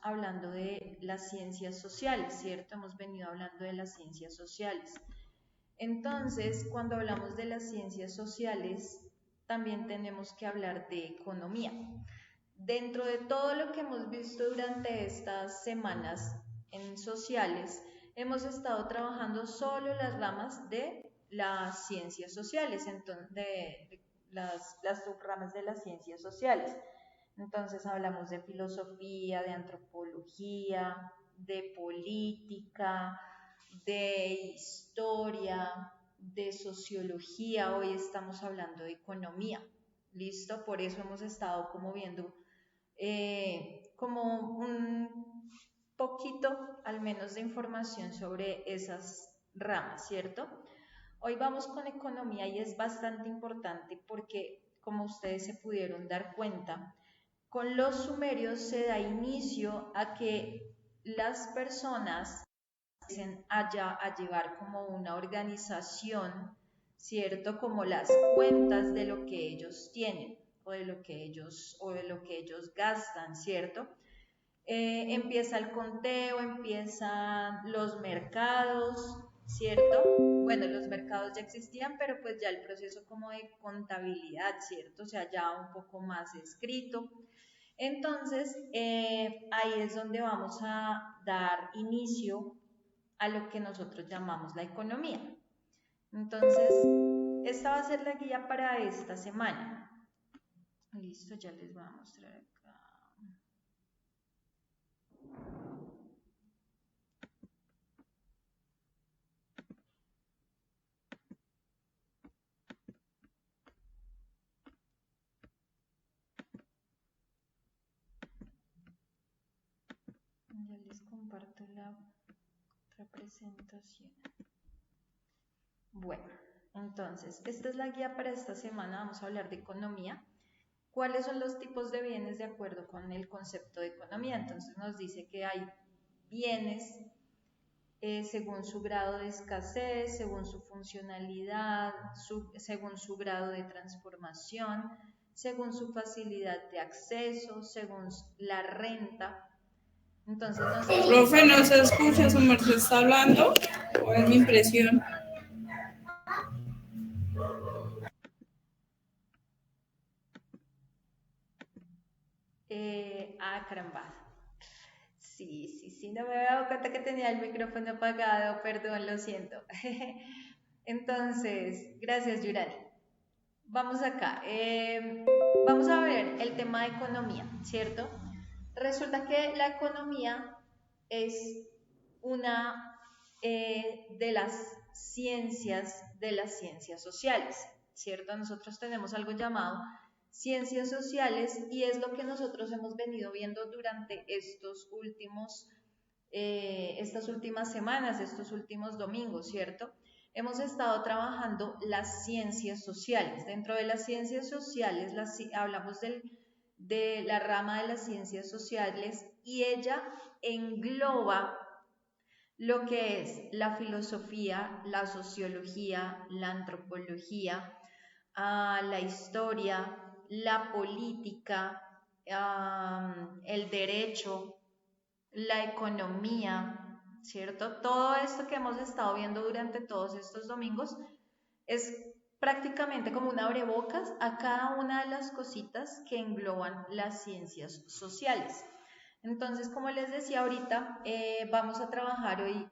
hablando de las ciencias sociales, ¿cierto? Hemos venido hablando de las ciencias sociales. Entonces, cuando hablamos de las ciencias sociales, también tenemos que hablar de economía. Dentro de todo lo que hemos visto durante estas semanas en sociales, hemos estado trabajando solo las ramas de las ciencias sociales, entonces, de las subramas de las ciencias sociales. Entonces hablamos de filosofía, de antropología, de política, de historia, de sociología. Hoy estamos hablando de economía. ¿Listo? Por eso hemos estado como viendo como un poquito al menos de información sobre esas ramas, ¿cierto? Hoy vamos con economía y es bastante importante porque, como ustedes se pudieron dar cuenta, con los sumerios se da inicio a que las personas empiecen a llevar como una organización, ¿cierto? Como las cuentas de lo que ellos tienen o de lo que ellos gastan, ¿cierto? Empieza el conteo, empiezan los mercados, ¿cierto? Bueno, los mercados ya existían, pero pues ya el proceso como de contabilidad, ¿cierto? O sea, ya un poco más escrito. Entonces, ahí es donde vamos a dar inicio a lo que nosotros llamamos la economía. Entonces, esta va a ser la guía para esta semana. Listo, ya les voy a mostrar acá. Ya les comparto la representación. Bueno, entonces, esta es la guía para esta semana. Vamos a hablar de economía. ¿Cuáles son los tipos de bienes de acuerdo con el concepto de economía? Entonces nos dice que hay bienes según su grado de escasez, según su funcionalidad, según su grado de transformación, según su facilidad de acceso, según la renta. Entonces, no sé. Profe, ¿no se escucha? ¿Su merced está hablando? ¿O es mi impresión? Caramba. Sí, no me había dado cuenta que tenía el micrófono apagado, perdón, lo siento. Entonces, gracias, Yurani. Vamos acá. Vamos a ver el tema de economía, ¿cierto? Resulta que la economía es una de las ciencias sociales, ¿cierto? Nosotros tenemos algo llamado ciencias sociales y es lo que nosotros hemos venido viendo durante estas últimas semanas, estos últimos domingos, ¿cierto? Hemos estado trabajando las ciencias sociales. Dentro de las ciencias sociales hablamos de la rama de las ciencias sociales y ella engloba lo que es la filosofía, la sociología, la antropología, la historia, la política, el derecho, la economía, ¿cierto? Todo esto que hemos estado viendo durante todos estos domingos es prácticamente como un abrebocas a cada una de las cositas que engloban las ciencias sociales. Entonces, como les decía ahorita, vamos a trabajar hoy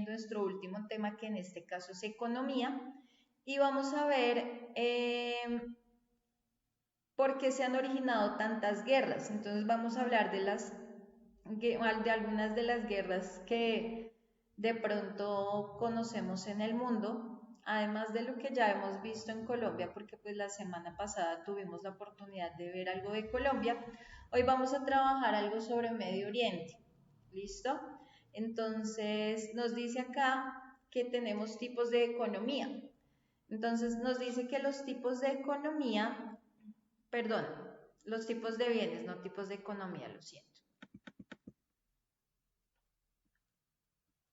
nuestro último tema, que en este caso es economía, y vamos a ver por qué se han originado tantas guerras. Entonces vamos a hablar de algunas de las guerras que de pronto conocemos en el mundo, además de lo que ya hemos visto en Colombia, porque pues la semana pasada tuvimos la oportunidad de ver algo de Colombia. Hoy vamos a trabajar algo sobre Medio Oriente. ¿Listo? Entonces nos dice acá que tenemos tipos de economía. Entonces nos dice que los tipos de economía, perdón, los tipos de bienes, no tipos de economía, lo siento.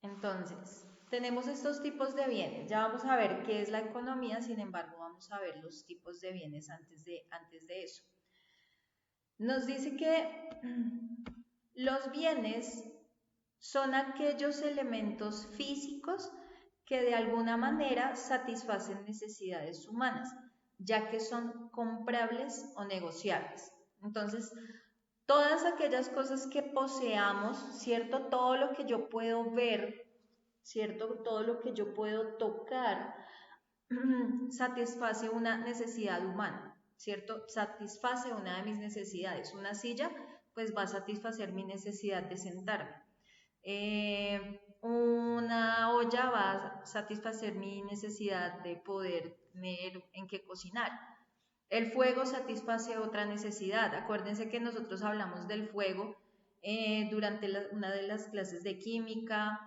Entonces, tenemos estos tipos de bienes. Ya vamos a ver qué es la economía, sin embargo, vamos a ver los tipos de bienes antes de eso. Nos dice que Los bienes son aquellos elementos físicos que de alguna manera satisfacen necesidades humanas, ya que son comprables o negociables. Entonces, todas aquellas cosas que poseamos, ¿cierto? Todo lo que yo puedo ver, ¿cierto? Todo lo que yo puedo tocar, satisface una necesidad humana, ¿cierto? Satisface una de mis necesidades. Una silla, pues va a satisfacer mi necesidad de sentarme. Una olla va a satisfacer mi necesidad de poder tener en qué cocinar. El fuego satisface otra necesidad. Acuérdense que nosotros hablamos del fuego durante una de las clases de química.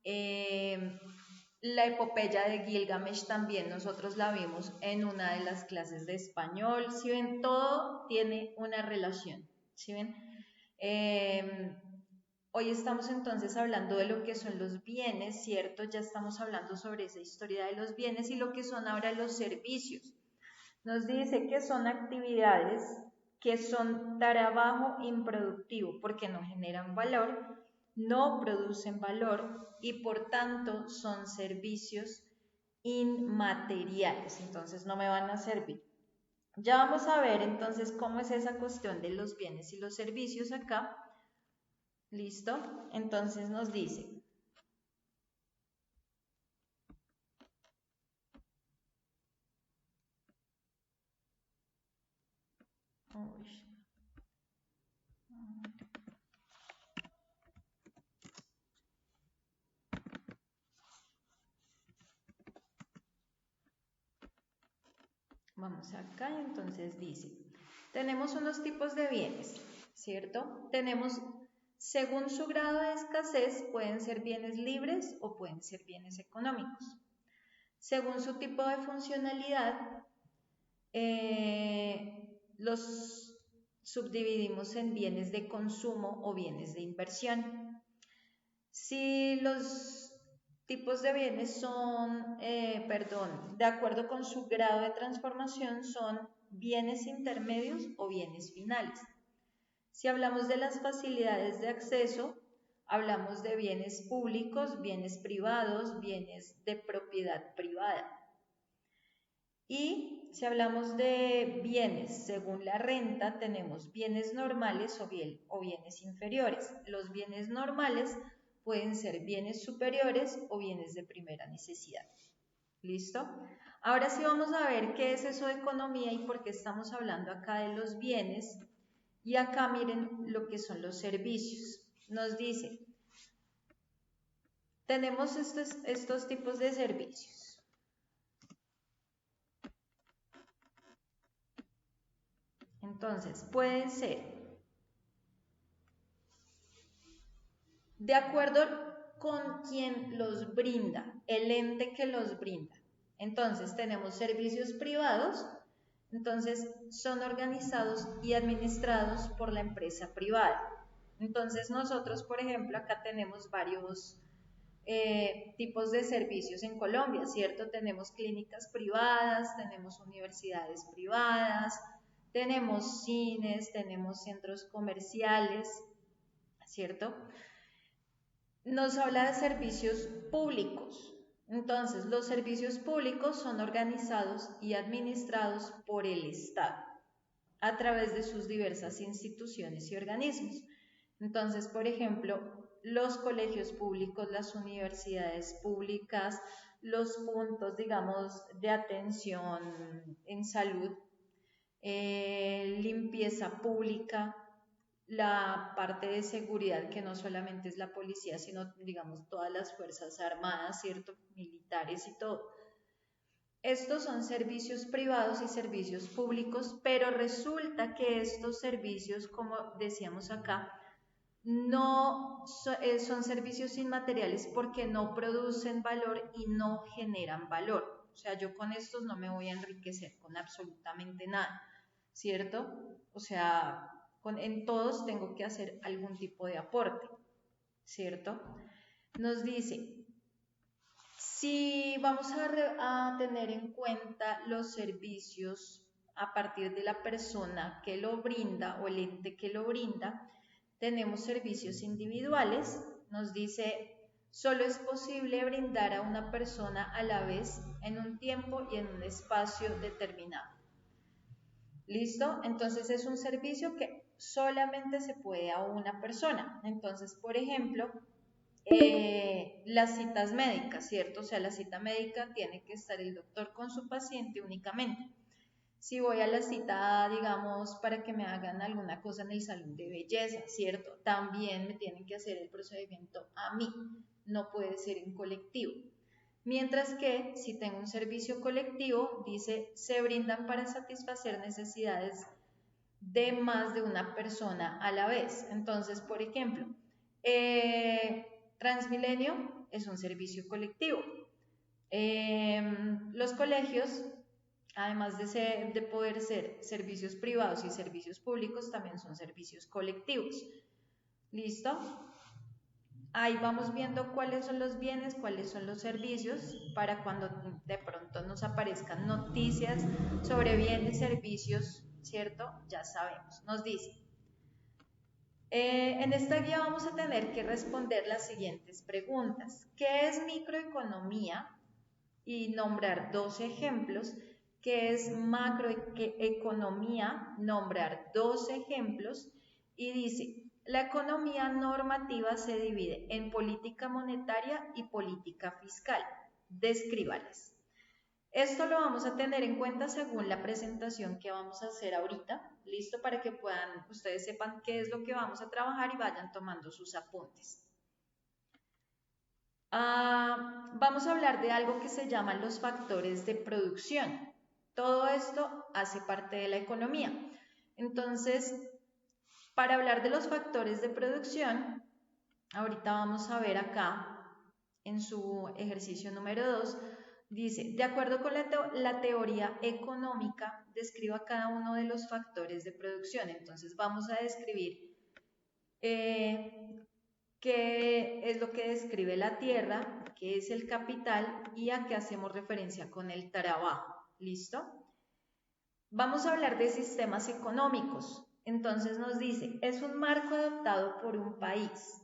La epopeya de Gilgamesh también nosotros la vimos en una de las clases de español. Si ven, todo tiene una relación. ¿Sí ven? Hoy estamos entonces hablando de lo que son los bienes, ¿cierto? Ya estamos hablando sobre esa historia de los bienes y lo que son ahora los servicios. Nos dice que son actividades que son trabajo improductivo porque no generan valor, no producen valor y por tanto son servicios inmateriales, entonces no me van a servir. Ya vamos a ver entonces cómo es esa cuestión de los bienes y los servicios acá. ¿Listo? Entonces nos dice, vamos acá y entonces dice, tenemos unos tipos de bienes, ¿cierto? Tenemos, según su grado de escasez, pueden ser bienes libres o pueden ser bienes económicos. Según su tipo de funcionalidad, los subdividimos en bienes de consumo o bienes de inversión. Si los tipos de bienes son, de acuerdo con su grado de transformación, son bienes intermedios o bienes finales. Si hablamos de las facilidades de acceso, hablamos de bienes públicos, bienes privados, bienes de propiedad privada. Y si hablamos de bienes según la renta, tenemos bienes normales o bienes inferiores. Los bienes normales pueden ser bienes superiores o bienes de primera necesidad. ¿Listo? Ahora sí vamos a ver qué es eso de economía y por qué estamos hablando acá de los bienes. Y acá miren lo que son los servicios. Nos dice, tenemos estos tipos de servicios. Entonces, pueden ser de acuerdo con quien los brinda, el ente que los brinda. Entonces, tenemos servicios privados, entonces son organizados y administrados por la empresa privada. Entonces, nosotros, por ejemplo, acá tenemos varios tipos de servicios en Colombia, ¿cierto? Tenemos clínicas privadas, tenemos universidades privadas, tenemos cines, tenemos centros comerciales, ¿cierto? Nos habla de servicios públicos. Entonces, los servicios públicos son organizados y administrados por el Estado a través de sus diversas instituciones y organismos. Entonces, por ejemplo, los colegios públicos, las universidades públicas, los puntos, digamos, de atención en salud, limpieza pública, la parte de seguridad, que no solamente es la policía, sino, digamos, todas las fuerzas armadas, ¿cierto? Militares y todo. Estos son servicios privados y servicios públicos, pero resulta que estos servicios, como decíamos acá, no son servicios inmateriales porque no producen valor y no generan valor. O sea, yo con estos no me voy a enriquecer con absolutamente nada, ¿cierto? O sea, en todos tengo que hacer algún tipo de aporte, ¿cierto? Nos dice, si vamos a tener en cuenta los servicios a partir de la persona que lo brinda o el ente que lo brinda, Tenemos servicios individuales, nos dice, solo es posible brindar a una persona a la vez en un tiempo y en un espacio determinado. ¿Listo? Entonces es un servicio que solamente se puede a una persona. Entonces, por ejemplo, las citas médicas, ¿cierto? O sea, la cita médica tiene que estar el doctor con su paciente únicamente. Si voy a la cita, digamos, para que me hagan alguna cosa en el salón de belleza, ¿cierto? También me tienen que hacer el procedimiento a mí, no puede ser en colectivo. Mientras que si tengo un servicio colectivo, dice, se brindan para satisfacer necesidades de más de una persona a la vez. Entonces, por ejemplo, Transmilenio es un servicio colectivo. Los colegios, además de poder ser servicios privados y servicios públicos, también son servicios colectivos. ¿Listo? Ahí vamos viendo cuáles son los bienes, cuáles son los servicios, para cuando de pronto nos aparezcan noticias sobre bienes y servicios, ¿cierto? Ya sabemos. Nos dice, en esta guía vamos a tener que responder las siguientes preguntas. ¿Qué es microeconomía? Y nombrar dos ejemplos. ¿Qué es macroeconomía? Nombrar dos ejemplos. Y dice, la economía normativa se divide en política monetaria y política fiscal. Descríbalas. Esto lo vamos a tener en cuenta según la presentación que vamos a hacer ahorita, listo, para que ustedes sepan qué es lo que vamos a trabajar y vayan tomando sus apuntes. Vamos a hablar de algo que se llaman los factores de producción. Todo esto hace parte de la economía. Entonces, para hablar de los factores de producción, ahorita vamos a ver acá en su ejercicio número 2, dice, de acuerdo con la teoría económica, describa cada uno de los factores de producción. Entonces vamos a describir qué es lo que describe la tierra, qué es el capital y a qué hacemos referencia con el trabajo. ¿Listo? Vamos a hablar de sistemas económicos. Entonces nos dice, es un marco adoptado por un país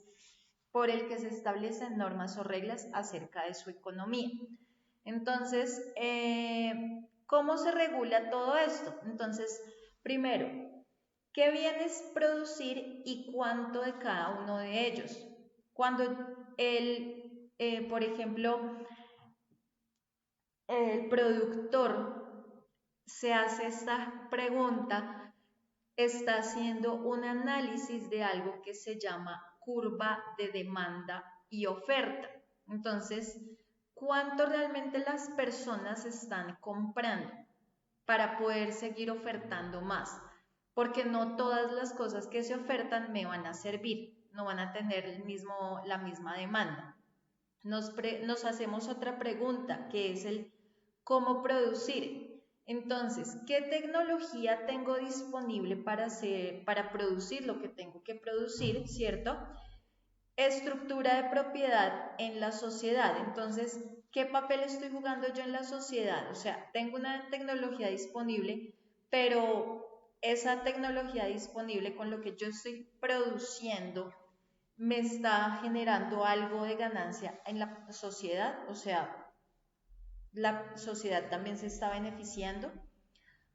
por el que se establecen normas o reglas acerca de su economía. Entonces, ¿cómo se regula todo esto? Entonces, primero, ¿qué bienes producir y cuánto de cada uno de ellos? Cuando por ejemplo, el productor se hace esta pregunta, está haciendo un análisis de algo que se llama curva de demanda y oferta. Entonces, ¿cuánto realmente las personas están comprando para poder seguir ofertando más? Porque no todas las cosas que se ofertan me van a servir, no van a tener la misma demanda. Nos hacemos otra pregunta, que es el cómo producir. Entonces, ¿qué tecnología tengo disponible para producir lo que tengo que producir, ¿cierto? Estructura de propiedad en la sociedad. Entonces, ¿qué papel estoy jugando yo en la sociedad? O sea, tengo una tecnología disponible, pero esa tecnología disponible con lo que yo estoy produciendo me está generando algo de ganancia en la sociedad, o sea, la sociedad también se está beneficiando.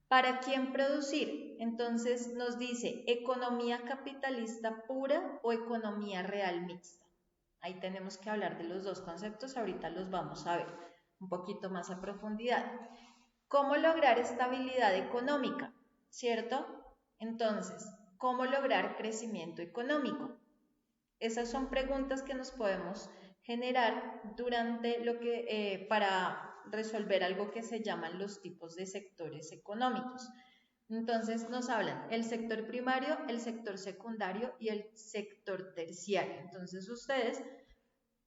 ¿Para quién producir? Entonces nos dice, ¿economía capitalista pura o economía real mixta? Ahí tenemos que hablar de los dos conceptos, ahorita los vamos a ver un poquito más a profundidad. ¿Cómo lograr estabilidad económica? ¿Cierto? Entonces, ¿cómo lograr crecimiento económico? Esas son preguntas que nos podemos generar para resolver algo que se llaman los tipos de sectores económicos. Entonces nos hablan el sector primario, el sector secundario y el sector terciario. Entonces ustedes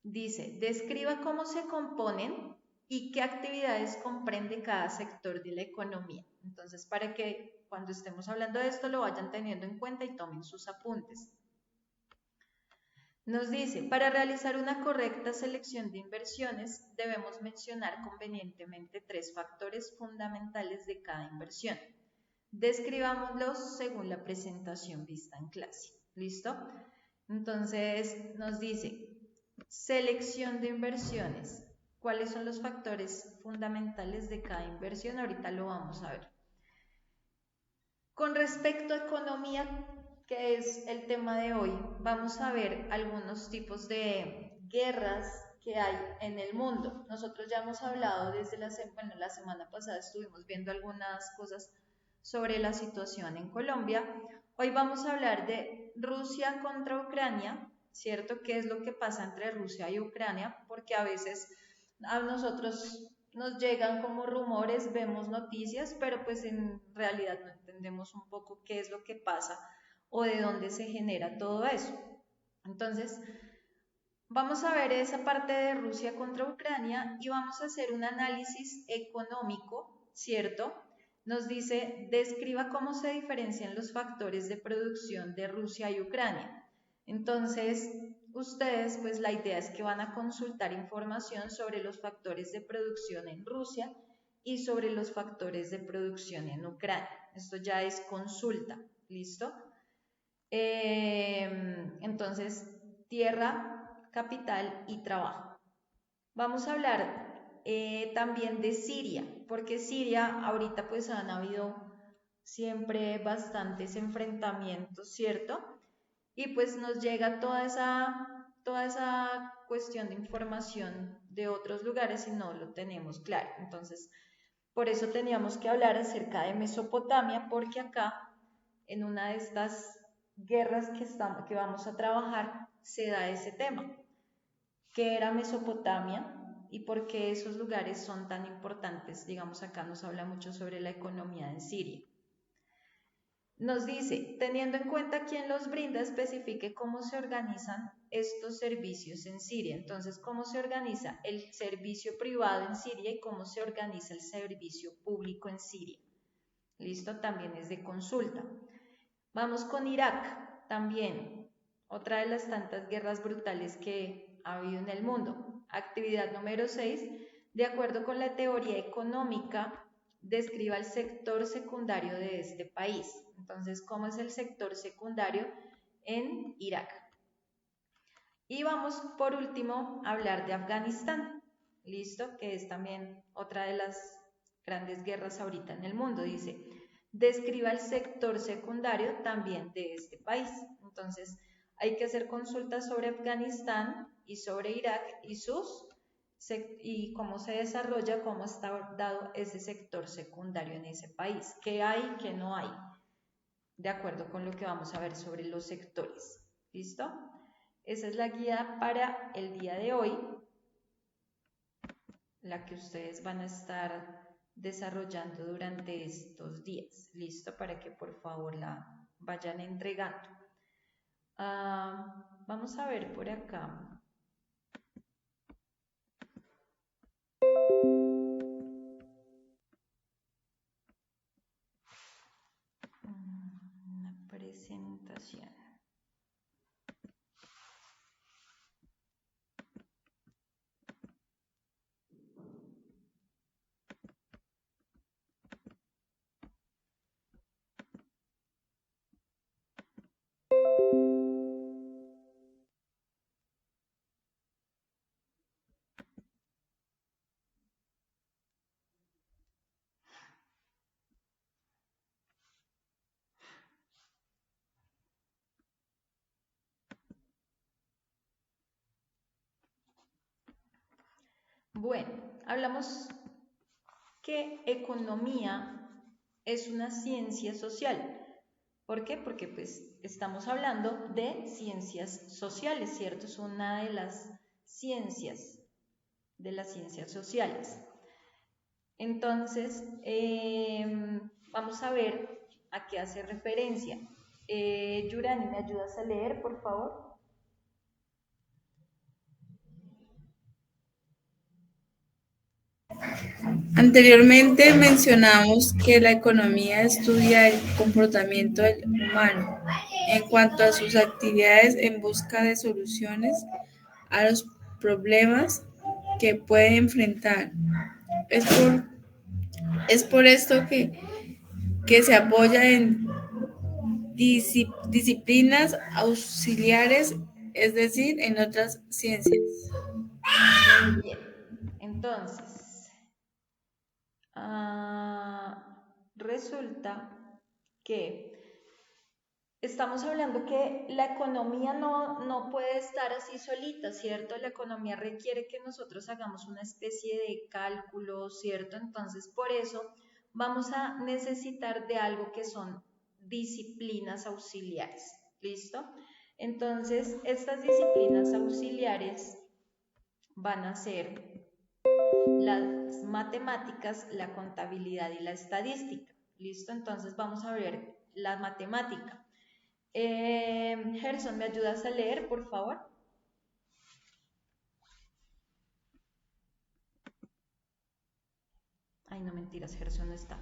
dice, describa cómo se componen y qué actividades comprende cada sector de la economía. Entonces, para que cuando estemos hablando de esto lo vayan teniendo en cuenta y tomen sus apuntes. Nos dice, para realizar una correcta selección de inversiones debemos mencionar convenientemente tres factores fundamentales de cada inversión. Describámoslos según la presentación vista en clase. ¿Listo? Entonces nos dice, selección de inversiones. ¿Cuáles son los factores fundamentales de cada inversión? Ahorita lo vamos a ver. Con respecto a economía, que es el tema de hoy, vamos a ver algunos tipos de guerras que hay en el mundo. Nosotros ya hemos hablado desde la semana pasada estuvimos viendo algunas cosas sobre la situación en Colombia. Hoy vamos a hablar de Rusia contra Ucrania, ¿cierto? ¿Qué es lo que pasa entre Rusia y Ucrania? Porque a veces a nosotros nos llegan como rumores, vemos noticias, pero pues en realidad no entendemos un poco qué es lo que pasa o de dónde se genera todo eso. Entonces, vamos a ver esa parte de Rusia contra Ucrania y vamos a hacer un análisis económico, ¿cierto? Nos dice, describa cómo se diferencian los factores de producción de Rusia y Ucrania. Entonces, ustedes, pues la idea es que van a consultar información sobre los factores de producción en Rusia y sobre los factores de producción en Ucrania. Esto ya es consulta, ¿listo? Entonces, tierra, capital y trabajo. Vamos a hablar también de Siria, porque Siria ahorita pues han habido siempre bastantes enfrentamientos, ¿cierto? Y pues nos llega toda esa cuestión de información de otros lugares y no lo tenemos claro. Entonces, por eso teníamos que hablar acerca de Mesopotamia, porque acá, en una de estas guerras que vamos a trabajar, se da ese tema. ¿Qué era Mesopotamia y por qué esos lugares son tan importantes? Digamos, acá nos habla mucho sobre la economía de Siria. Nos dice, teniendo en cuenta quién los brinda, especifique cómo se organizan estos servicios en Siria. Entonces, ¿cómo se organiza el servicio privado en Siria y cómo se organiza el servicio público en Siria? Listo, también es de consulta. Vamos con Irak, también, otra de las tantas guerras brutales que ha habido en el mundo. Actividad número 6, de acuerdo con la teoría económica, describa el sector secundario de este país. Entonces, ¿cómo es el sector secundario en Irak? Y vamos por último a hablar de Afganistán, ¿listo? Que es también otra de las grandes guerras ahorita en el mundo. Dice, describa el sector secundario también de este país. Entonces, hay que hacer consultas sobre Afganistán y sobre Irak y cómo se desarrolla, cómo está dado ese sector secundario en ese país, qué hay, qué no hay, de acuerdo con lo que vamos a ver sobre los sectores. ¿Listo? Esa es la guía para el día de hoy, la que ustedes van a estar desarrollando durante estos días. ¿Listo? Para que por favor la vayan entregando. Vamos a ver por acá. Una presentación. Bueno, hablamos que economía es una ciencia social. ¿Por qué? Porque pues estamos hablando de ciencias sociales, ¿cierto? Es una de las ciencias sociales. Entonces, vamos a ver a qué hace referencia. Yurani, ¿me ayudas a leer, por favor? Anteriormente mencionamos que la economía estudia el comportamiento del humano en cuanto a sus actividades en busca de soluciones a los problemas que puede enfrentar. Es por esto que se apoya en disciplinas auxiliares, es decir, en otras ciencias. Muy bien. Entonces, resulta que estamos hablando que la economía no puede estar así solita, ¿cierto? La economía requiere que nosotros hagamos una especie de cálculo, ¿cierto? Entonces, por eso vamos a necesitar de algo que son disciplinas auxiliares, ¿listo? Entonces, estas disciplinas auxiliares van a ser las matemáticas, la contabilidad y la estadística, ¿listo? Entonces, vamos a ver la matemática. Gerson, ¿me ayudas a leer, por favor? Ay, no, mentiras, Gerson no está.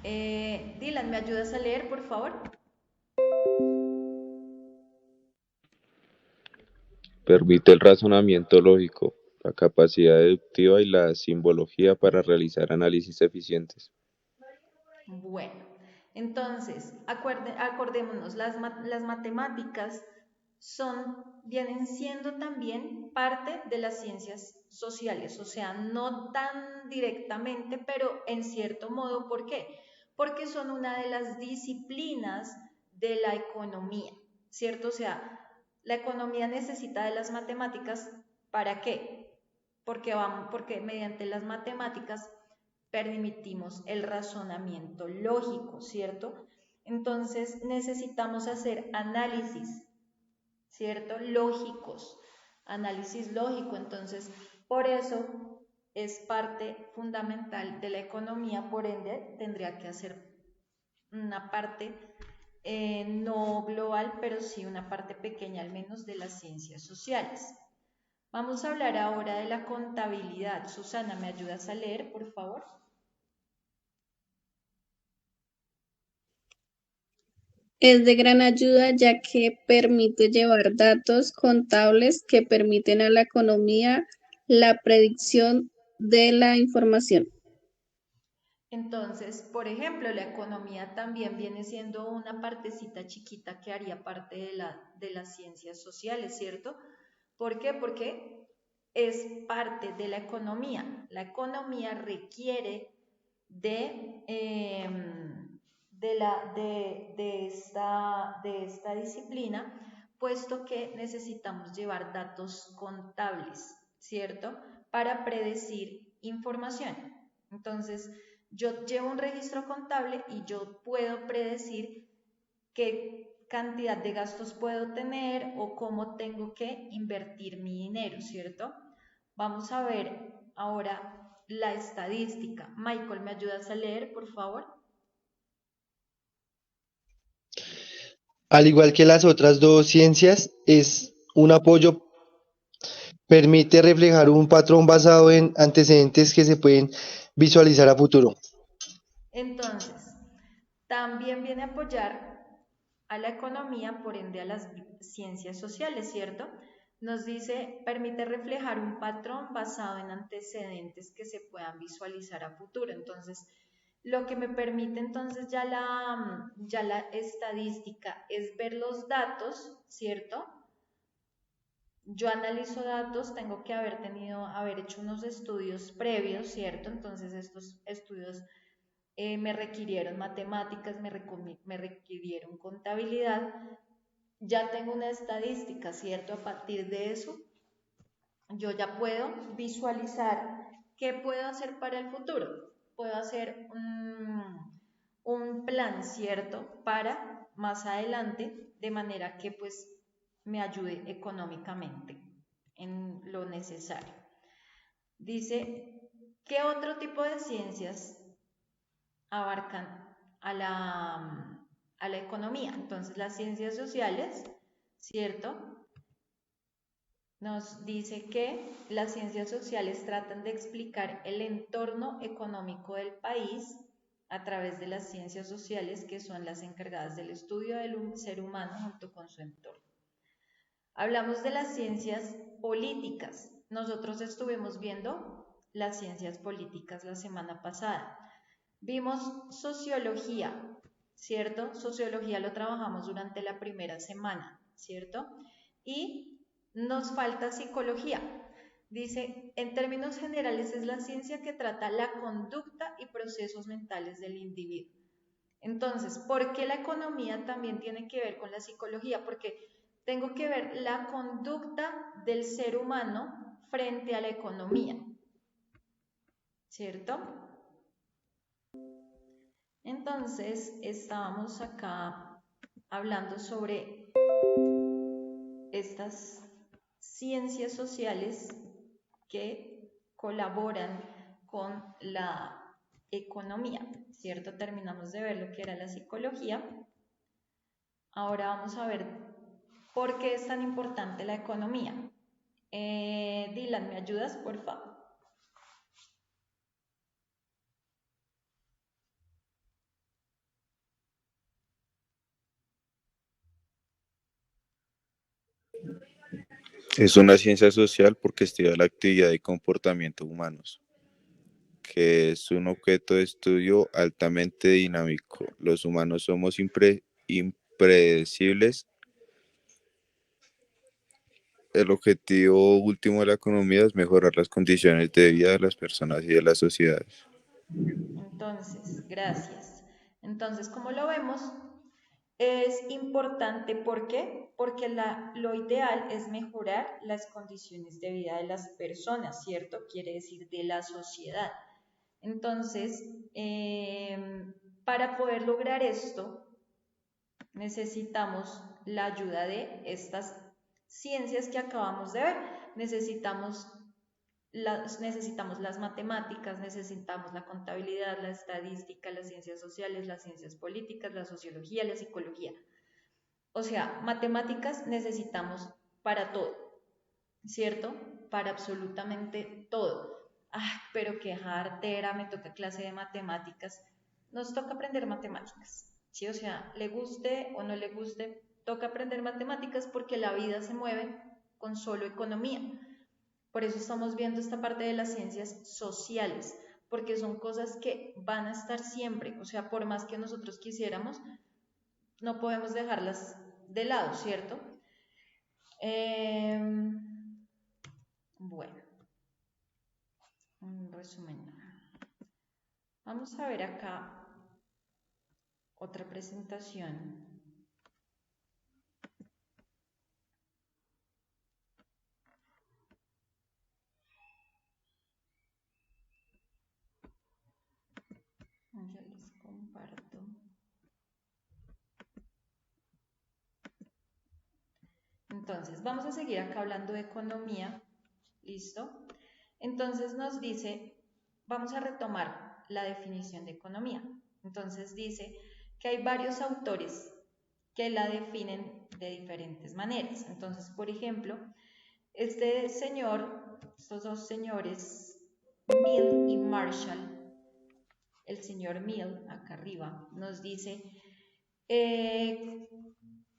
Dylan, ¿me ayudas a leer, por favor? Permite el razonamiento lógico, la capacidad deductiva y la simbología para realizar análisis eficientes. Bueno, entonces, acordémonos, las matemáticas vienen siendo también parte de las ciencias sociales, o sea, no tan directamente, pero en cierto modo, ¿por qué? Porque son una de las disciplinas de la economía, ¿cierto? O sea, la economía necesita de las matemáticas, ¿para qué? Porque mediante las matemáticas permitimos el razonamiento lógico, ¿cierto? Entonces necesitamos hacer análisis, ¿cierto? Lógicos, análisis lógico. Entonces, por eso es parte fundamental de la economía, por ende, tendría que hacer una parte no global, pero sí una parte pequeña al menos de las ciencias sociales. Vamos a hablar ahora de la contabilidad. Susana, ¿me ayudas a leer, por favor? Es de gran ayuda ya que permite llevar datos contables que permiten a la economía la predicción de la información. Entonces, por ejemplo, la economía también viene siendo una partecita chiquita que haría parte de las ciencias sociales, ¿cierto? ¿Por qué? Porque es parte de la economía. La economía requiere de esta disciplina, puesto que necesitamos llevar datos contables, ¿cierto? Para predecir información. Entonces, yo llevo un registro contable y yo puedo predecir qué cantidad de gastos puedo tener o cómo tengo que invertir mi dinero, ¿cierto? Vamos a ver ahora la estadística. Michael, ¿me ayudas a leer, por favor? Al igual que las otras dos ciencias, es un apoyo, permite reflejar un patrón basado en antecedentes que se pueden visualizar a futuro. Entonces, también viene a apoyar a la economía, por ende a las ciencias sociales, ¿cierto? Nos dice, permite reflejar un patrón basado en antecedentes que se puedan visualizar a futuro. Entonces, lo que me permite entonces ya la estadística es ver los datos, ¿cierto? Yo analizo datos, tengo que haber hecho unos estudios previos, ¿cierto? Entonces estos estudios me requirieron matemáticas, me requirieron contabilidad. Ya tengo una estadística, ¿cierto? A partir de eso, yo ya puedo visualizar qué puedo hacer para el futuro. Puedo hacer un plan, ¿cierto? Para más adelante, de manera que pues me ayude económicamente en lo necesario. Dice, ¿qué otro tipo de ciencias abarcan a la economía? Entonces, las ciencias sociales, ¿cierto? Nos dice que las ciencias sociales tratan de explicar el entorno económico del país a través de las ciencias sociales, que son las encargadas del estudio del ser humano junto con su entorno. Hablamos de las ciencias políticas. Nosotros estuvimos viendo las ciencias políticas la semana pasada. Vimos sociología, ¿cierto? Sociología lo trabajamos durante la primera semana, ¿cierto? Y nos falta psicología. Dice, en términos generales es la ciencia que trata la conducta y procesos mentales del individuo. Entonces, ¿por qué la economía también tiene que ver con la psicología? Porque tengo que ver la conducta del ser humano frente a la economía, ¿cierto? Entonces, estábamos acá hablando sobre estas ciencias sociales que colaboran con la economía, ¿cierto? Terminamos de ver lo que era la psicología. Ahora vamos a ver por qué es tan importante la economía. Dylan, ¿me ayudas, por favor? Es una ciencia social porque estudia la actividad y comportamiento humanos, que es un objeto de estudio altamente dinámico. Los humanos somos impredecibles. El objetivo último de la economía es mejorar las condiciones de vida de las personas y de las sociedades. Entonces, gracias. Entonces, como lo vemos, es importante, ¿por qué? Porque lo ideal es mejorar las condiciones de vida de las personas, ¿cierto? Quiere decir de la sociedad. Entonces, para poder lograr esto, necesitamos la ayuda de estas ciencias que acabamos de ver. Necesitamos las matemáticas, necesitamos la contabilidad, la estadística, las ciencias sociales, las ciencias políticas, la sociología, la psicología. O sea, matemáticas necesitamos para todo, ¿cierto? Para absolutamente todo. Pero qué jartera, me toca clase de matemáticas. Nos toca aprender matemáticas, ¿sí? O sea, le guste o no le guste, toca aprender matemáticas porque la vida se mueve con solo economía. Por eso estamos viendo esta parte de las ciencias sociales, porque son cosas que van a estar siempre. O sea, por más que nosotros quisiéramos, no podemos dejarlas de lado, ¿cierto? Bueno, un resumen. Vamos a ver acá otra presentación. Ya les comparto. Entonces, vamos a seguir acá hablando de economía. ¿Listo? Entonces nos dice, vamos a retomar la definición de economía. Entonces dice que hay varios autores que la definen de diferentes maneras. Entonces, por ejemplo, estos dos señores, Mill y Marshall, el señor Mill, acá arriba, nos dice,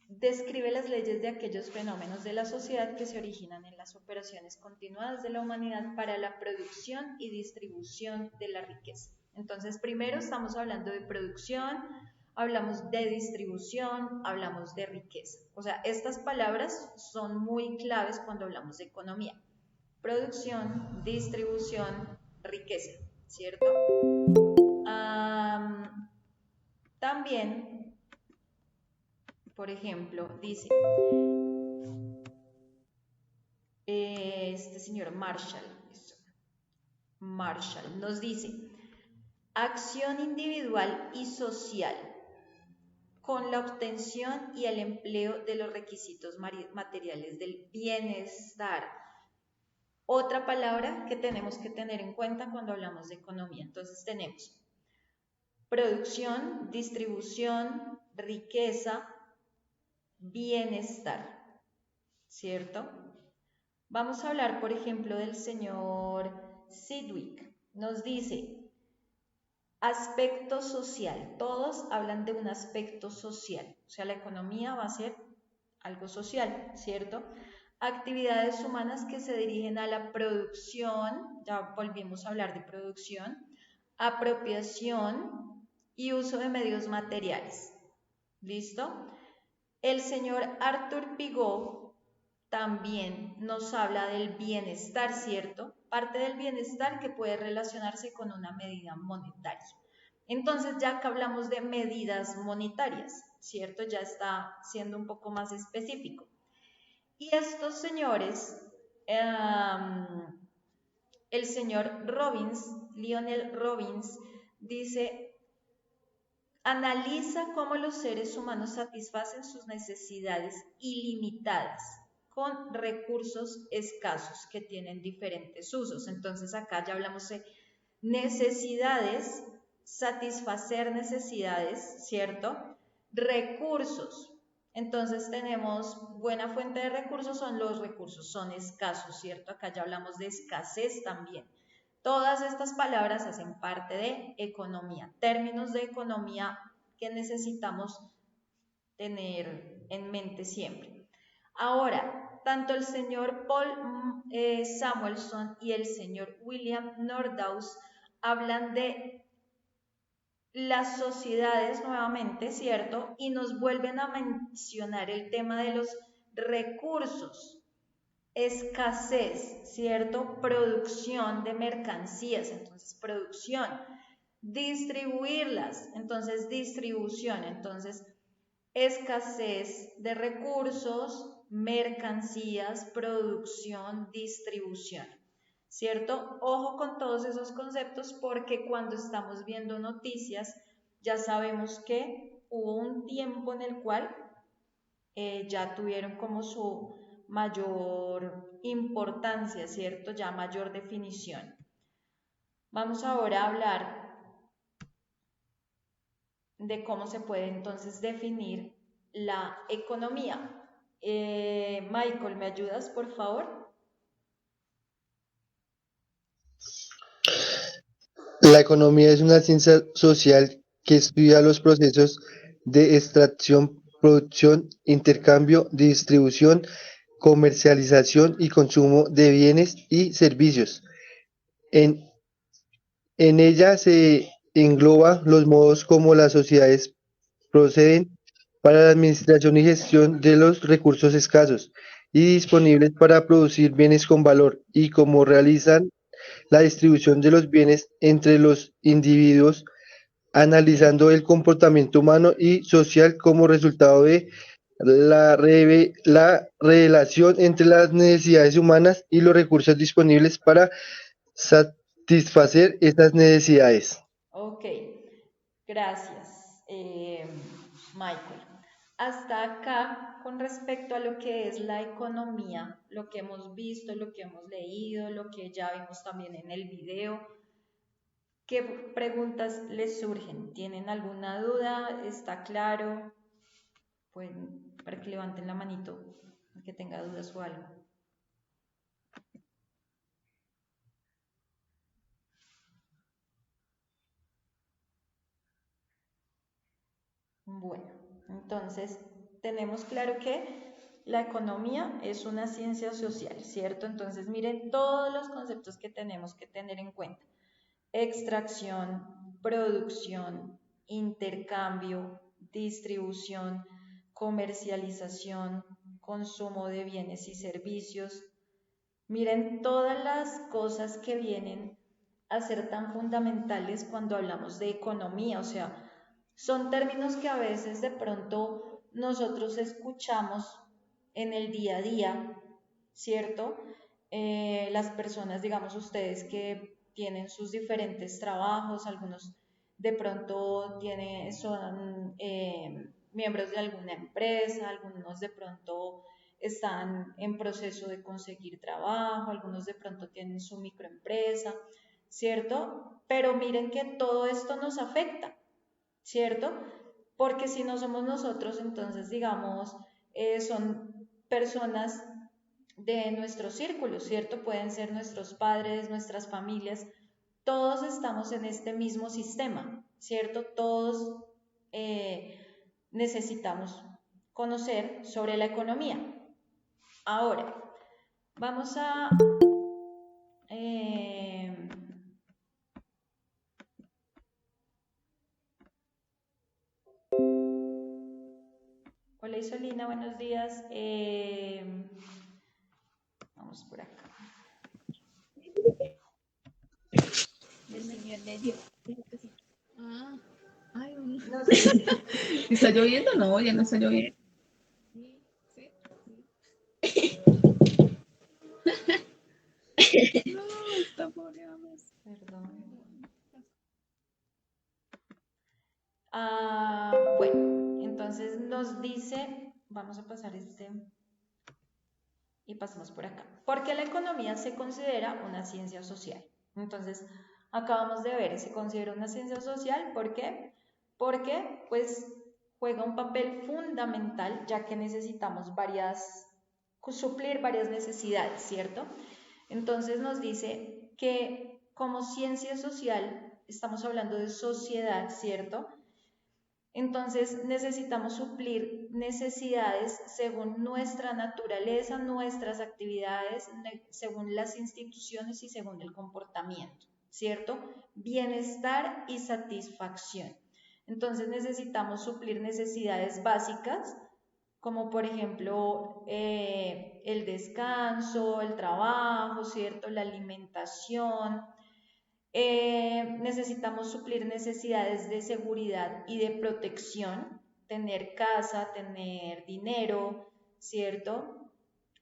describe las leyes de aquellos fenómenos de la sociedad que se originan en las operaciones continuadas de la humanidad para la producción y distribución de la riqueza. Entonces, primero estamos hablando de producción, hablamos de distribución, hablamos de riqueza. O sea, estas palabras son muy claves cuando hablamos de economía. Producción, distribución, riqueza, ¿cierto? También, por ejemplo, dice este señor Marshall nos dice, acción individual y social con la obtención y el empleo de los requisitos materiales del bienestar. Otra palabra que tenemos que tener en cuenta cuando hablamos de economía. Entonces tenemos producción, distribución, riqueza, bienestar, ¿cierto? Vamos a hablar, por ejemplo, del señor Sidgwick. Nos dice, aspecto social. Todos hablan de un aspecto social. O sea, la economía va a ser algo social, ¿cierto? Actividades humanas que se dirigen a la producción, ya volvimos a hablar de producción, apropiación y uso de medios materiales. ¿Listo? El señor Arthur Pigot también nos habla del bienestar, ¿cierto? Parte del bienestar que puede relacionarse con una medida monetaria. Entonces, ya que hablamos de medidas monetarias, ¿cierto? Ya está siendo un poco más específico. Y estos señores, el señor Robbins, Lionel Robbins, dice, analiza cómo los seres humanos satisfacen sus necesidades ilimitadas con recursos escasos que tienen diferentes usos. Entonces acá ya hablamos de necesidades, satisfacer necesidades, ¿cierto? Recursos. Entonces tenemos buena fuente de recursos, son los recursos, son escasos, ¿cierto? Acá ya hablamos de escasez también. Todas estas palabras hacen parte de economía, términos de economía que necesitamos tener en mente siempre. Ahora, tanto el señor Paul Samuelson y el señor William Nordhaus hablan de las sociedades nuevamente, ¿cierto? Y nos vuelven a mencionar el tema de los recursos, escasez, ¿cierto? Producción de mercancías, entonces producción, distribuirlas, entonces distribución, entonces escasez de recursos, mercancías, producción, distribución, ¿cierto? Ojo con todos esos conceptos porque cuando estamos viendo noticias ya sabemos que hubo un tiempo en el cual ya tuvieron como su mayor importancia, ¿cierto? Ya mayor definición. Vamos ahora a hablar de cómo se puede entonces definir la economía. Michael, ¿me ayudas, por favor? La economía es una ciencia social que estudia los procesos de extracción, producción, intercambio, distribución, comercialización y consumo de bienes y servicios. En, en ella se engloba los modos como las sociedades proceden para la administración y gestión de los recursos escasos y disponibles para producir bienes con valor y cómo realizan la distribución de los bienes entre los individuos, analizando el comportamiento humano y social como resultado de la relación entre las necesidades humanas y los recursos disponibles para satisfacer estas necesidades. Ok, gracias, Michael. Hasta acá, con respecto a lo que es la economía, lo que hemos visto, lo que hemos leído, lo que ya vimos también en el video, ¿qué preguntas les surgen? ¿Tienen alguna duda? ¿Está claro? Pues para que levanten la manito, el que tenga dudas o algo. Bueno, entonces tenemos claro que la economía es una ciencia social, ¿cierto? Entonces miren todos los conceptos que tenemos que tener en cuenta. Extracción, producción, intercambio, distribución, comercialización, consumo de bienes y servicios. Miren todas las cosas que vienen a ser tan fundamentales cuando hablamos de economía, o sea, son términos que a veces de pronto nosotros escuchamos en el día a día, ¿cierto? Las personas, digamos ustedes que tienen sus diferentes trabajos, algunos de pronto son miembros de alguna empresa, algunos de pronto están en proceso de conseguir trabajo, algunos de pronto tienen su microempresa, ¿cierto? Pero miren que todo esto nos afecta, ¿cierto? Porque si no somos nosotros, entonces digamos, son personas de nuestro círculo, ¿cierto? Pueden ser nuestros padres, nuestras familias, todos estamos en este mismo sistema, ¿cierto? Todos necesitamos conocer sobre la economía. Ahora, vamos a Jocelina, buenos días. Vamos por acá. El señor le dio. Ah, ay, No sé. ¿está lloviendo? No, ya no está lloviendo. Sí, sí. No, está pobre. Perdón. Bueno, entonces nos dice, vamos a pasar y pasamos por acá. ¿Por qué la economía se considera una ciencia social? Entonces, acabamos de ver, se considera una ciencia social, ¿por qué? Porque pues juega un papel fundamental ya que necesitamos suplir varias necesidades, ¿cierto? Entonces nos dice que como ciencia social estamos hablando de sociedad, ¿cierto? Entonces necesitamos suplir necesidades según nuestra naturaleza, nuestras actividades, según las instituciones y según el comportamiento, ¿cierto? Bienestar y satisfacción. Entonces necesitamos suplir necesidades básicas, como por ejemplo el descanso, el trabajo, ¿cierto? La alimentación, necesitamos suplir necesidades de seguridad y de protección, tener casa, tener dinero, ¿cierto?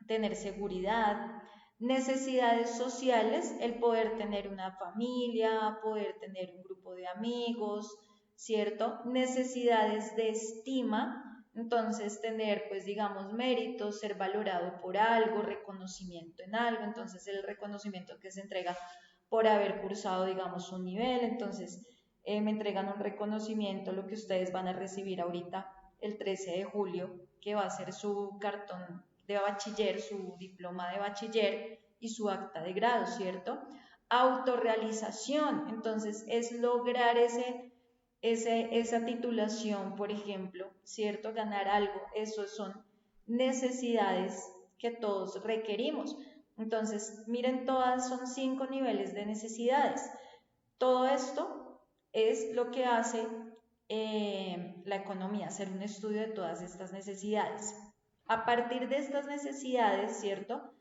Tener seguridad. Necesidades sociales, el poder tener una familia, poder tener un grupo de amigos, ¿cierto? Necesidades de estima, entonces tener, pues digamos, méritos, ser valorado por algo, reconocimiento en algo, entonces el reconocimiento que se entrega por haber cursado, digamos, un nivel. Entonces, me entregan un reconocimiento, lo que ustedes van a recibir ahorita el 13 de julio, que va a ser su cartón de bachiller, su diploma de bachiller y su acta de grado, ¿cierto? Autorrealización, entonces es lograr esa titulación, por ejemplo, ¿cierto? Ganar algo, eso son necesidades que todos requerimos. Entonces, miren, todas son 5 niveles de necesidades. Todo esto es lo que hace la economía, hacer un estudio de todas estas necesidades. A partir de estas necesidades, ¿cierto?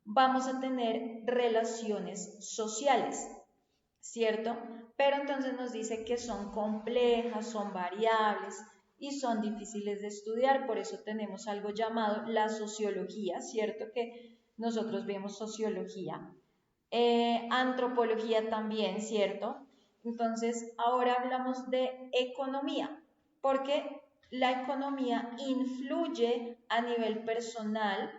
Vamos a tener relaciones sociales, ¿cierto? Pero entonces nos dice que son complejas, son variables y son difíciles de estudiar, por eso tenemos algo llamado la sociología, ¿cierto? Que nosotros vemos sociología, antropología también, ¿cierto? Entonces, ahora hablamos de economía, porque la economía influye a nivel personal,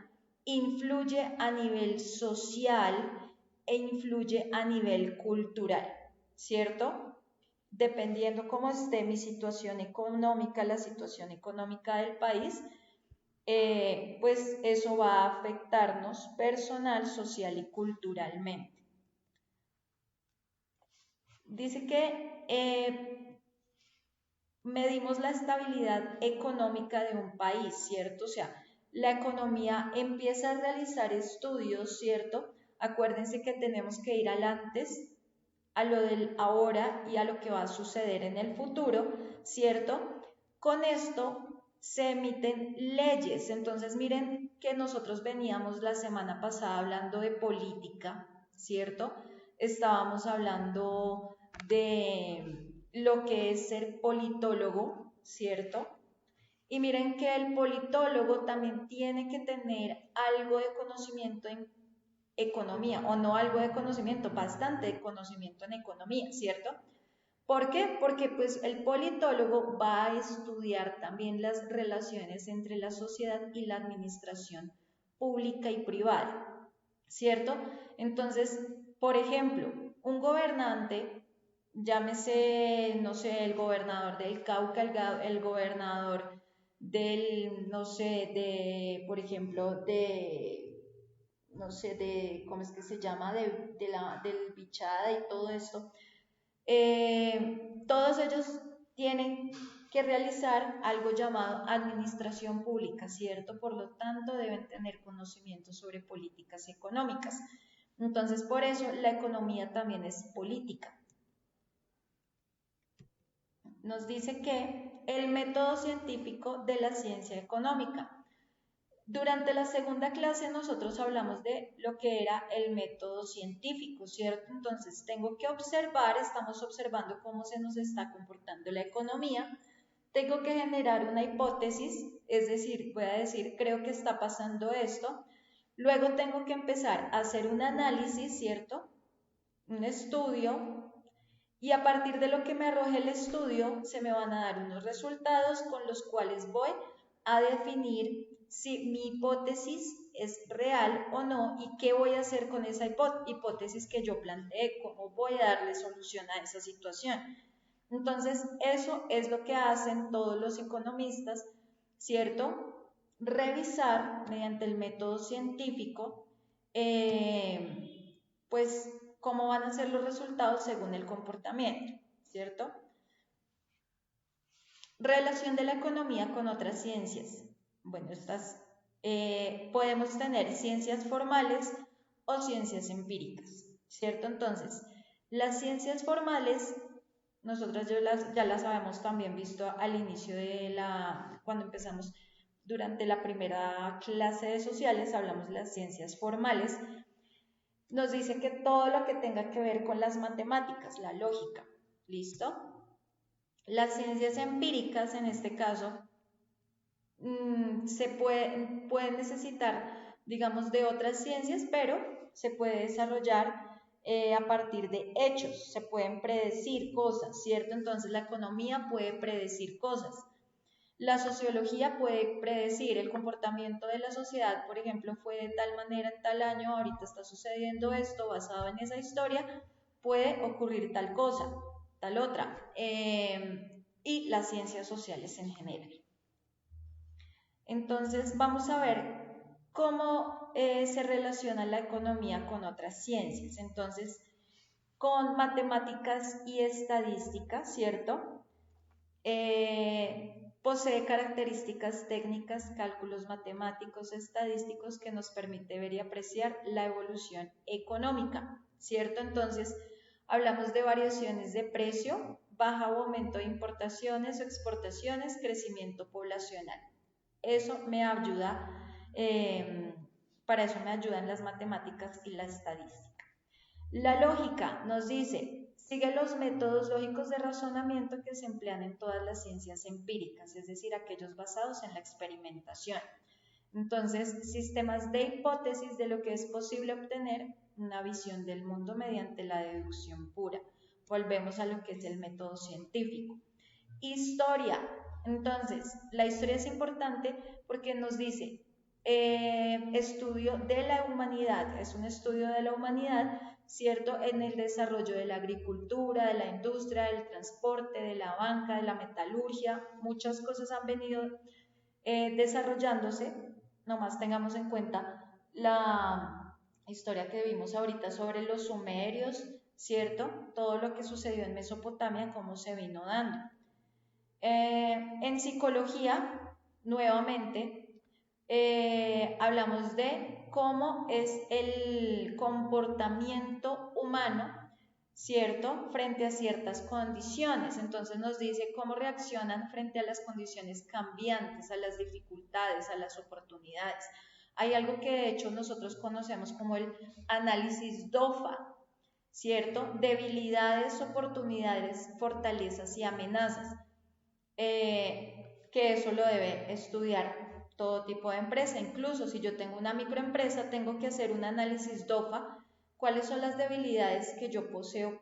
influye a nivel social e influye a nivel cultural, ¿cierto? Dependiendo cómo esté mi situación económica, la situación económica del país, pues eso va a afectarnos personal, social y culturalmente. Dice que medimos la estabilidad económica de un país, ¿cierto? O sea, la economía empieza a realizar estudios, ¿cierto? Acuérdense que tenemos que ir al antes, a lo del ahora y a lo que va a suceder en el futuro, ¿cierto? Con esto se emiten leyes. Entonces, miren que nosotros veníamos la semana pasada hablando de política, ¿cierto? Estábamos hablando de lo que es ser politólogo, ¿cierto? Y miren que el politólogo también tiene que tener algo de conocimiento en economía, o no algo de conocimiento, bastante de conocimiento en economía, ¿cierto? ¿Por qué? Porque pues el politólogo va a estudiar también las relaciones entre la sociedad y la administración pública y privada, ¿cierto? Entonces, por ejemplo, un gobernante, llámese, no sé, el gobernador del Cauca, el gobernador del, no sé, por ejemplo, no sé, ¿cómo es que se llama? Del Bichada y todo esto. Todos ellos tienen que realizar algo llamado administración pública, ¿cierto? Por lo tanto, deben tener conocimiento sobre políticas económicas. Entonces, por eso la economía también es política. Nos dice que el método científico de la ciencia económica. Durante la segunda clase nosotros hablamos de lo que era el método científico, ¿cierto? Entonces tengo que observar, estamos observando cómo se nos está comportando la economía, tengo que generar una hipótesis, es decir, voy a decir, creo que está pasando esto, luego tengo que empezar a hacer un análisis, ¿cierto? Un estudio, y a partir de lo que me arroje el estudio se me van a dar unos resultados con los cuales voy a definir si mi hipótesis es real o no y qué voy a hacer con esa hipótesis que yo planteé, cómo voy a darle solución a esa situación. Entonces, eso es lo que hacen todos los economistas, ¿cierto? Revisar mediante el método científico, pues, cómo van a ser los resultados según el comportamiento, ¿cierto? Relación de la economía con otras ciencias. Bueno, podemos tener ciencias formales o ciencias empíricas, ¿cierto? Entonces, las ciencias formales, nosotros ya las habíamos también visto al inicio cuando empezamos durante la primera clase de sociales, hablamos de las ciencias formales. Nos dice que todo lo que tenga que ver con las matemáticas, la lógica, ¿listo? Las ciencias empíricas, en este caso, se pueden necesitar, digamos, de otras ciencias, pero se puede desarrollar a partir de hechos, se pueden predecir cosas, ¿cierto? Entonces la economía puede predecir cosas. La sociología puede predecir el comportamiento de la sociedad, por ejemplo, fue de tal manera en tal año, ahorita está sucediendo esto, basado en esa historia, puede ocurrir tal cosa, tal otra, y las ciencias sociales en general. Entonces, vamos a ver cómo se relaciona la economía con otras ciencias. Entonces, con matemáticas y estadística, ¿cierto? Posee características técnicas, cálculos matemáticos, estadísticos que nos permite ver y apreciar la evolución económica, ¿cierto? Entonces, hablamos de variaciones de precio, baja o aumento de importaciones o exportaciones, crecimiento poblacional. Eso me ayuda, para eso me ayudan las matemáticas y la estadística. La lógica nos dice, sigue los métodos lógicos de razonamiento que se emplean en todas las ciencias empíricas, es decir, aquellos basados en la experimentación. Entonces, sistemas de hipótesis de lo que es posible obtener una visión del mundo mediante la deducción pura. Volvemos a lo que es el método científico. Historia. Entonces, la historia es importante porque nos dice, estudio de la humanidad, es un estudio de la humanidad, ¿cierto? En el desarrollo de la agricultura, de la industria, del transporte, de la banca, de la metalurgia, muchas cosas han venido desarrollándose, nomás tengamos en cuenta la historia que vimos ahorita sobre los sumerios, ¿cierto? Todo lo que sucedió en Mesopotamia, cómo se vino dando. En psicología, nuevamente, hablamos de cómo es el comportamiento humano, ¿cierto? Frente a ciertas condiciones. Entonces nos dice cómo reaccionan frente a las condiciones cambiantes, a las dificultades, a las oportunidades. Hay algo que de hecho nosotros conocemos como el análisis DOFA, ¿cierto? Debilidades, oportunidades, fortalezas y amenazas. Que eso lo debe estudiar todo tipo de empresa. Incluso si yo tengo una microempresa, tengo que hacer un análisis DOFA, cuáles son las debilidades que yo poseo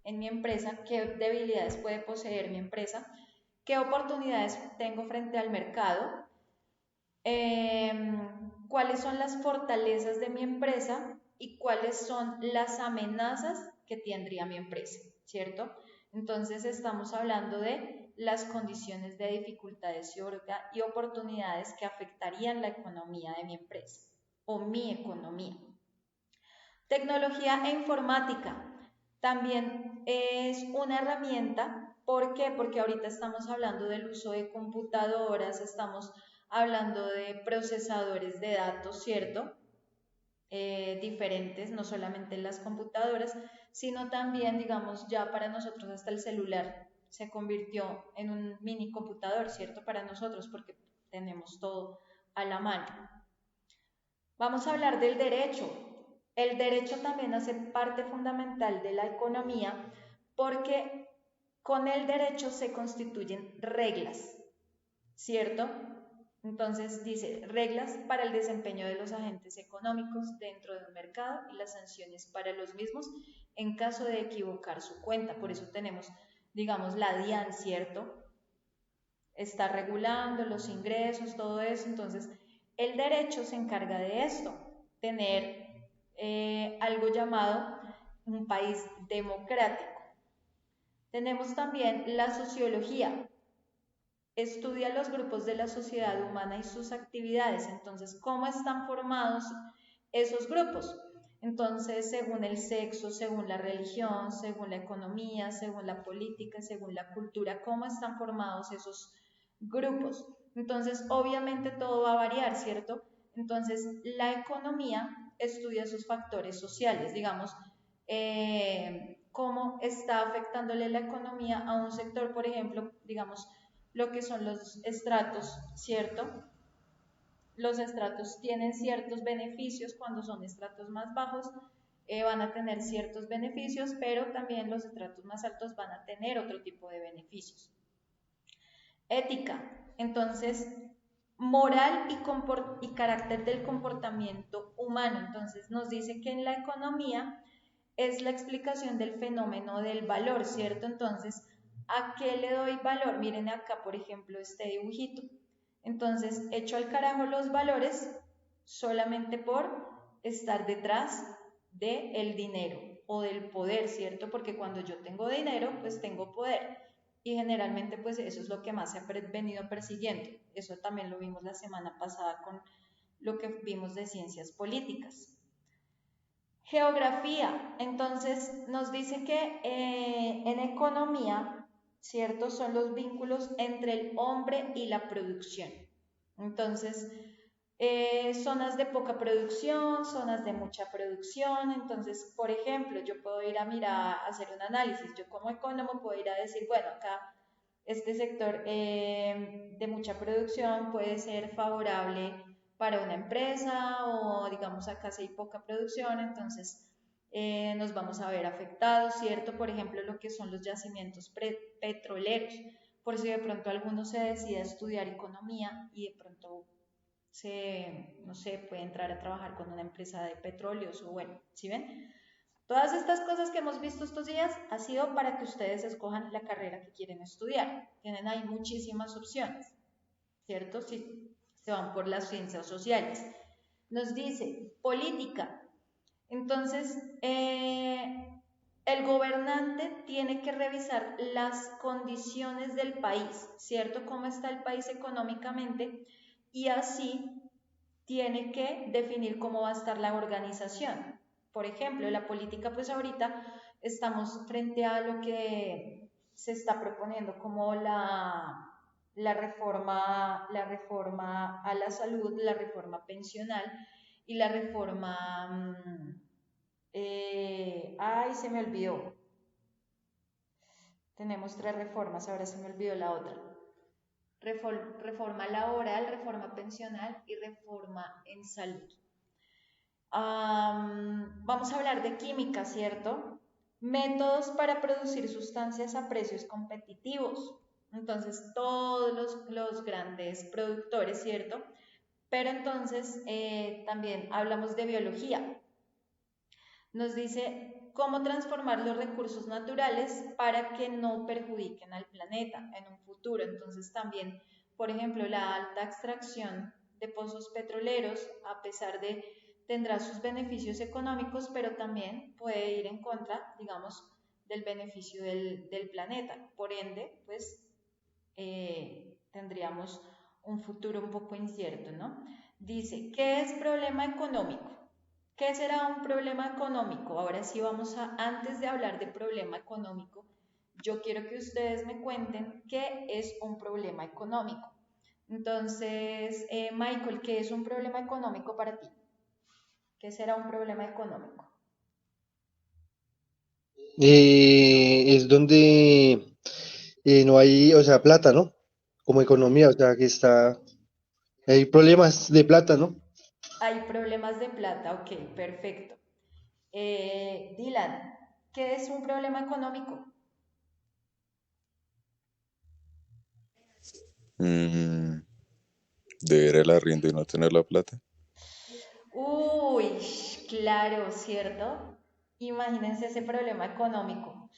en mi empresa, qué debilidades puede poseer mi empresa, qué oportunidades tengo frente al mercado, cuáles son las fortalezas de mi empresa y cuáles son las amenazas que tendría mi empresa, ¿cierto? Entonces estamos hablando de las condiciones de dificultades y oportunidades que afectarían la economía de mi empresa o mi economía. Tecnología e informática también es una herramienta. ¿Por qué? Porque ahorita estamos hablando del uso de computadoras, estamos hablando de procesadores de datos, ¿cierto? Diferentes, no solamente en las computadoras, sino también, digamos, ya para nosotros hasta el celular se convirtió en un mini computador, ¿cierto? Para nosotros, porque tenemos todo a la mano. Vamos a hablar del derecho. El derecho también hace parte fundamental de la economía porque con el derecho se constituyen reglas, ¿cierto? Entonces dice reglas para el desempeño de los agentes económicos dentro de un mercado y las sanciones para los mismos en caso de equivocar su cuenta. Por eso tenemos, digamos, la DIAN, ¿cierto? Está regulando los ingresos, todo eso. Entonces, el derecho se encarga de esto, tener algo llamado un país democrático. Tenemos también la sociología, estudia los grupos de la sociedad humana y sus actividades. Entonces, ¿cómo están formados esos grupos? Entonces, según el sexo, según la religión, según la economía, según la política, según la cultura, ¿cómo están formados esos grupos? Entonces, obviamente todo va a variar, ¿cierto? Entonces, la economía estudia sus factores sociales, digamos, cómo está afectándole la economía a un sector, por ejemplo, digamos, lo que son los estratos, ¿cierto? Los estratos tienen ciertos beneficios cuando son estratos más bajos, van a tener ciertos beneficios, pero también los estratos más altos van a tener otro tipo de beneficios. Ética, entonces, moral y carácter del comportamiento humano. Entonces nos dice que en la economía es la explicación del fenómeno del valor, ¿cierto? Entonces, ¿a qué le doy valor? Miren acá, por ejemplo, este dibujito. Entonces, echo al carajo los valores solamente por estar detrás del dinero o del poder, ¿cierto? Porque cuando yo tengo dinero, pues tengo poder. Y generalmente, pues eso es lo que más se ha venido persiguiendo. Eso también lo vimos la semana pasada con lo que vimos de ciencias políticas. Geografía, entonces nos dice que en economía, ¿cierto? Son los vínculos entre el hombre y la producción. Entonces, zonas de poca producción, zonas de mucha producción. Entonces, por ejemplo, yo puedo ir a mirar, a hacer un análisis. Yo como economo puedo ir a decir, bueno, acá este sector de mucha producción puede ser favorable para una empresa o digamos acá si hay poca producción, entonces nos vamos a ver afectados, ¿cierto? Por ejemplo, lo que son los yacimientos petroleros. Por si de pronto alguno se decide a estudiar economía y de pronto no sé, puede entrar a trabajar con una empresa de petróleos o bueno, ¿sí ven? Todas estas cosas que hemos visto estos días ha sido para que ustedes escojan la carrera que quieren estudiar. Tienen ahí muchísimas opciones, ¿cierto? Si se van por las ciencias sociales. Nos dice política. Entonces, el gobernante tiene que revisar las condiciones del país, ¿cierto? Cómo está el país económicamente y así tiene que definir cómo va a estar la organización. Por ejemplo, la política, pues ahorita estamos frente a lo que se está proponiendo como la reforma a la salud, la reforma pensional y la reforma, ay, se me olvidó. Tenemos 3 reformas, ahora se me olvidó la otra. Reforma laboral, reforma pensional y reforma en salud. Vamos a hablar de química, ¿cierto? Métodos para producir sustancias a precios competitivos. Entonces, todos los grandes productores, ¿cierto? Pero entonces también hablamos de biología. Nos dice cómo transformar los recursos naturales para que no perjudiquen al planeta en un futuro. Entonces también, por ejemplo, la alta extracción de pozos petroleros, a pesar de tendrá sus beneficios económicos, pero también puede ir en contra, digamos, del beneficio del planeta. Por ende, pues tendríamos un futuro un poco incierto, ¿no? Dice, ¿qué es problema económico? ¿Qué será un problema económico? Ahora sí vamos a, antes de hablar de problema económico, yo quiero que ustedes me cuenten qué es un problema económico. Entonces, Michael, ¿qué es un problema económico para ti? ¿Qué será un problema económico? Es donde no hay, o sea, plata, ¿no? Como economía, o sea, hay problemas de plata, ¿no? Hay problemas de plata, ok, perfecto. Dylan, ¿qué es un problema económico? Mm, deber el arriendo y no tener la plata. Uy, claro, ¿cierto? Imagínense ese problema económico,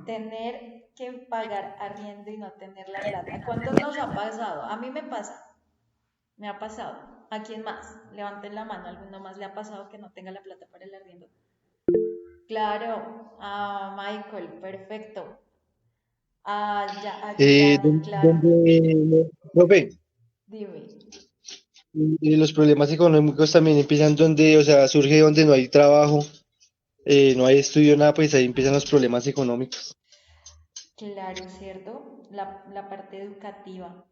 tener que pagar arriendo y no tener la plata. ¿A cuántos nos ha pasado? A mí me ha pasado. ¿A quién más? Levanten la mano, ¿alguno más le ha pasado que no tenga la plata para el arriendo? Claro, a Michael, perfecto. A Giuliani, claro. Profe, Dime. los problemas económicos también empiezan donde, o sea, surge donde no hay trabajo, no hay estudio, nada, pues ahí empiezan los problemas económicos. Claro, ¿cierto? La parte educativa.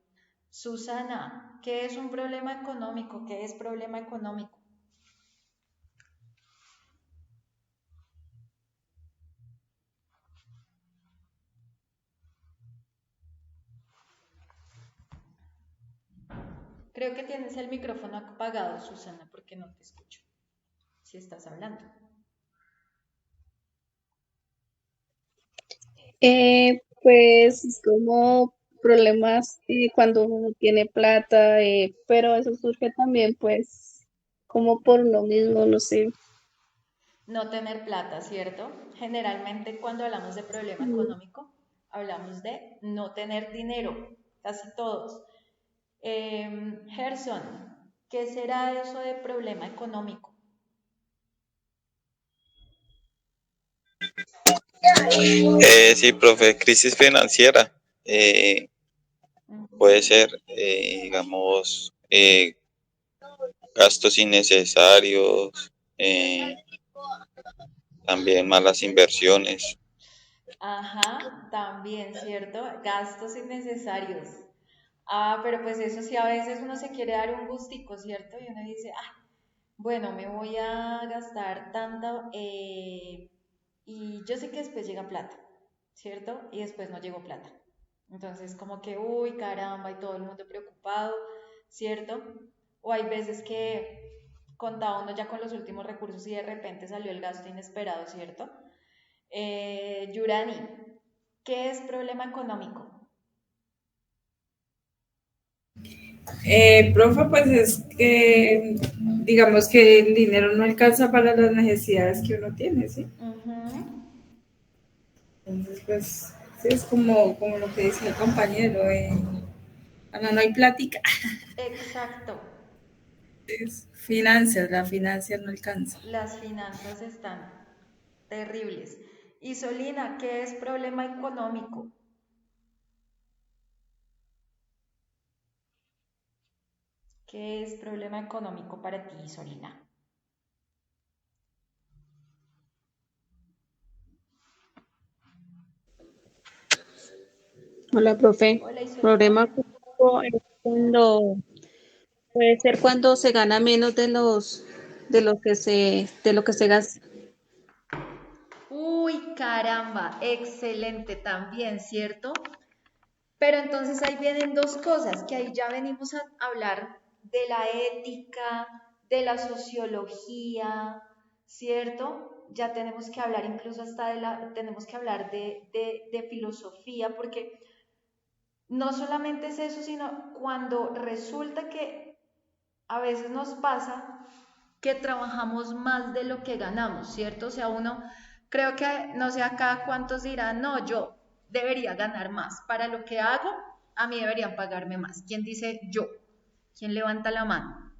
Susana, ¿qué es un problema económico? ¿Qué es problema económico? Creo que tienes el micrófono apagado, Susana, porque no te escucho si estás hablando. Pues es como problemas cuando uno no tiene plata, pero eso surge también pues como por uno mismo, no sé. No tener plata, ¿cierto? Generalmente cuando hablamos de problema Mm. económico, hablamos de no tener dinero, casi todos. Gerson, ¿qué será eso de problema económico? Sí, profe, crisis financiera. Puede Ujú. ser, digamos, gastos innecesarios, también malas inversiones. Ajá, también, ¿cierto? Gastos innecesarios. Ah, pero pues eso sí, a veces uno se quiere dar un gustico, ¿cierto? Y uno dice, ah, bueno, me voy a gastar tanto y yo sé que después llega plata, ¿cierto? Y después no llegó plata. Entonces, como que, uy, caramba, y todo el mundo preocupado, ¿cierto? O hay veces que contaba uno ya con los últimos recursos y de repente salió el gasto inesperado, ¿cierto? Yurani, ¿qué es problema económico? Profe, pues es que digamos que el dinero no alcanza para las necesidades que uno tiene, ¿sí? Ujú. Entonces, pues, sí, es como lo que decía el compañero, cuando no hay plática, Exacto. es finanzas, la financia no alcanza. Las finanzas están terribles. Isolina, ¿qué es problema económico? ¿Qué es problema económico para ti, Isolina? Hola, profe. Hola, Isolina. Problema económico es cuando puede ser cuando se gana menos de lo que se gasta. Uy, caramba, excelente también, ¿cierto? Pero entonces ahí vienen dos cosas, que ahí ya venimos a hablar de la ética, de la sociología, ¿cierto? Ya tenemos que hablar incluso hasta tenemos que hablar de filosofía, porque no solamente es eso, sino cuando resulta que a veces nos pasa que trabajamos más de lo que ganamos, ¿cierto? O sea, uno, creo que, no sé acá cuántos dirán, no, yo debería ganar más. Para lo que hago, a mí deberían pagarme más. ¿Quién dice yo? ¿Quién levanta la mano?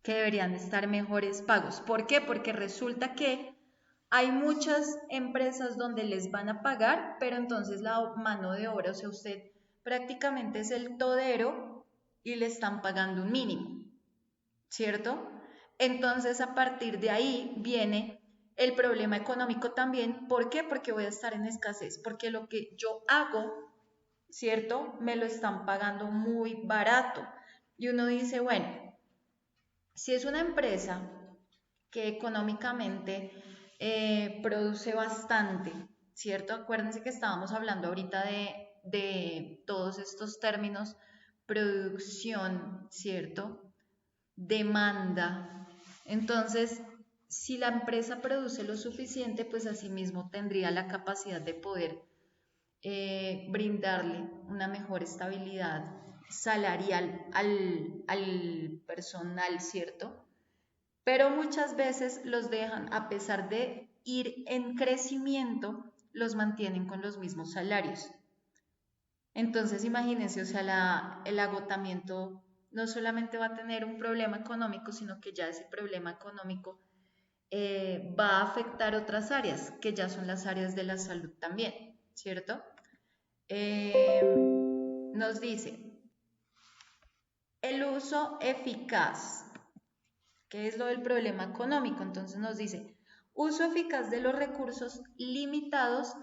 Que deberían estar mejores pagos. ¿Por qué? Porque resulta que hay muchas empresas donde les van a pagar, pero entonces la mano de obra, o sea, usted prácticamente es el todero y le están pagando un mínimo, ¿cierto? Entonces, a partir de ahí viene el problema económico también. ¿Por qué? Porque voy a estar en escasez, porque lo que yo hago, ¿cierto? Me lo están pagando muy barato. Y uno dice, bueno, si es una empresa que económicamente produce bastante, ¿cierto? Acuérdense que estábamos hablando ahorita de todos estos términos, producción, ¿cierto? Demanda. Entonces, si la empresa produce lo suficiente, pues asimismo tendría la capacidad de poder brindarle una mejor estabilidad salarial al personal, ¿cierto? Pero muchas veces los dejan, a pesar de ir en crecimiento, los mantienen con los mismos salarios. Entonces, imagínense, o sea, el agotamiento no solamente va a tener un problema económico, sino que ya ese problema económico va a afectar otras áreas, que ya son las áreas de la salud también, ¿cierto? Nos dice, el uso eficaz, ¿qué es lo del problema económico? Entonces nos dice, uso eficaz de los recursos limitados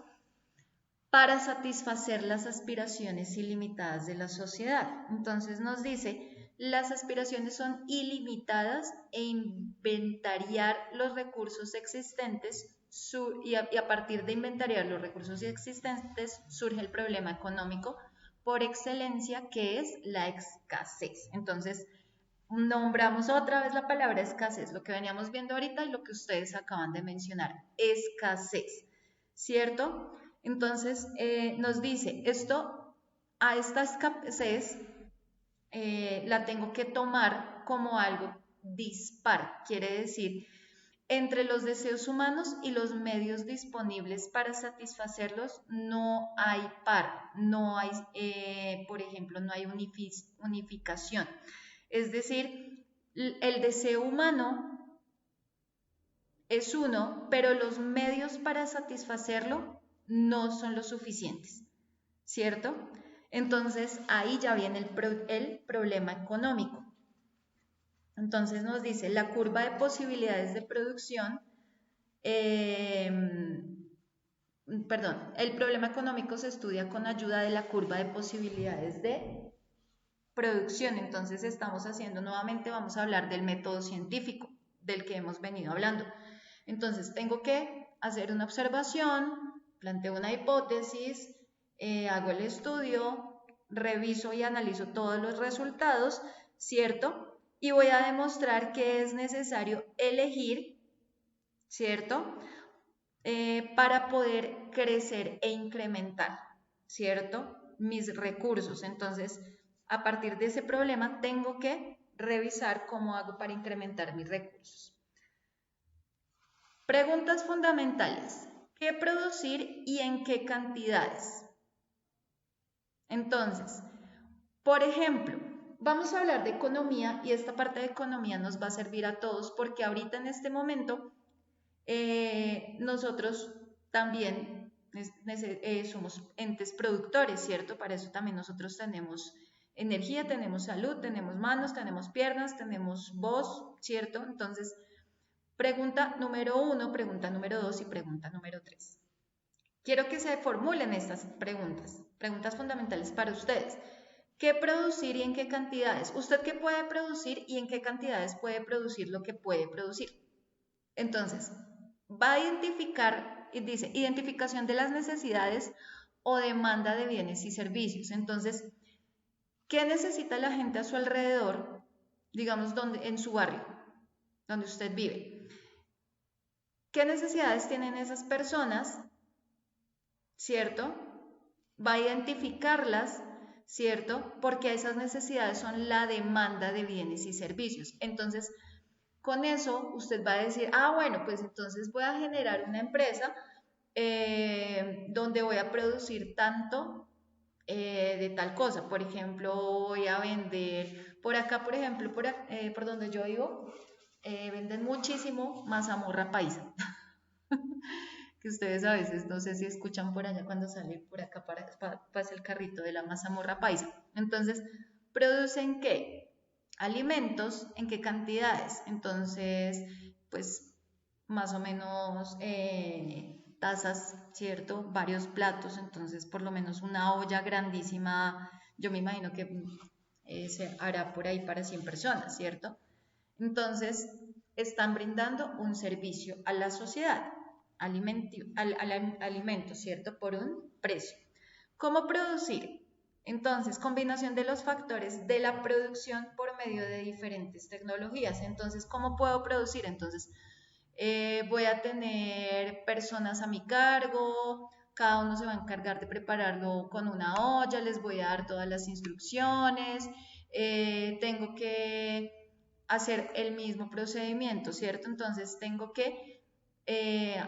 para satisfacer las aspiraciones ilimitadas de la sociedad. Entonces nos dice, las aspiraciones son ilimitadas e inventariar los recursos existentes y a partir de inventariar los recursos existentes surge el problema económico por excelencia, que es la escasez. Entonces, nombramos otra vez la palabra escasez, lo que veníamos viendo ahorita y lo que ustedes acaban de mencionar, escasez, ¿cierto? Entonces, nos dice, a esta escasez la tengo que tomar como algo dispar, quiere decir, entre los deseos humanos y los medios disponibles para satisfacerlos no hay par, no hay, por ejemplo, no hay unificación. Es decir, el deseo humano es uno, pero los medios para satisfacerlo no son los suficientes, ¿cierto? Entonces ahí ya viene el problema económico. Entonces nos dice, la curva de posibilidades de producción, el problema económico se estudia con ayuda de la curva de posibilidades de producción. Entonces estamos haciendo nuevamente, vamos a hablar del método científico del que hemos venido hablando. Entonces tengo que hacer una observación, planteo una hipótesis, hago el estudio, reviso y analizo todos los resultados, ¿cierto? Y voy a demostrar que es necesario elegir, ¿cierto? Para poder crecer e incrementar, ¿cierto? Mis recursos. Entonces, a partir de ese problema, tengo que revisar cómo hago para incrementar mis recursos. Preguntas fundamentales. ¿Qué producir y en qué cantidades? Entonces, por ejemplo, vamos a hablar de economía y esta parte de economía nos va a servir a todos porque ahorita en este momento nosotros también somos entes productores, ¿cierto? Para eso también nosotros tenemos energía, tenemos salud, tenemos manos, tenemos piernas, tenemos voz, ¿cierto? Entonces, pregunta número 1, pregunta número 2 y pregunta número 3. Quiero que se formulen estas preguntas fundamentales para ustedes. ¿Qué producir y en qué cantidades? ¿Usted qué puede producir y en qué cantidades puede producir lo que puede producir? Entonces, va a identificar, y dice, identificación de las necesidades o demanda de bienes y servicios. Entonces, ¿qué necesita la gente a su alrededor, digamos, en su barrio, donde usted vive? ¿Qué necesidades tienen esas personas? ¿Cierto? Va a identificarlas, ¿cierto? Porque esas necesidades son la demanda de bienes y servicios. Entonces, con eso usted va a decir, bueno, pues entonces voy a generar una empresa donde voy a producir tanto de tal cosa. Por ejemplo, voy a vender, por acá, por ejemplo, por donde yo vivo, venden muchísimo mazamorra paisa. Que ustedes a veces no sé si escuchan por allá cuando sale por acá pasa el carrito de la mazamorra paisa. Entonces, ¿producen qué? Alimentos, ¿en qué cantidades? Entonces, pues más o menos tazas, ¿cierto? Varios platos, entonces por lo menos una olla grandísima, yo me imagino que se hará por ahí para 100 personas, ¿cierto? Entonces, están brindando un servicio a la sociedad. alimento, ¿cierto? Por un precio. ¿Cómo producir? Entonces, combinación de los factores de la producción por medio de diferentes tecnologías. Entonces, ¿cómo puedo producir? Entonces, voy a tener personas a mi cargo, cada uno se va a encargar de prepararlo con una olla, les voy a dar todas las instrucciones, tengo que hacer el mismo procedimiento, ¿cierto? Entonces tengo que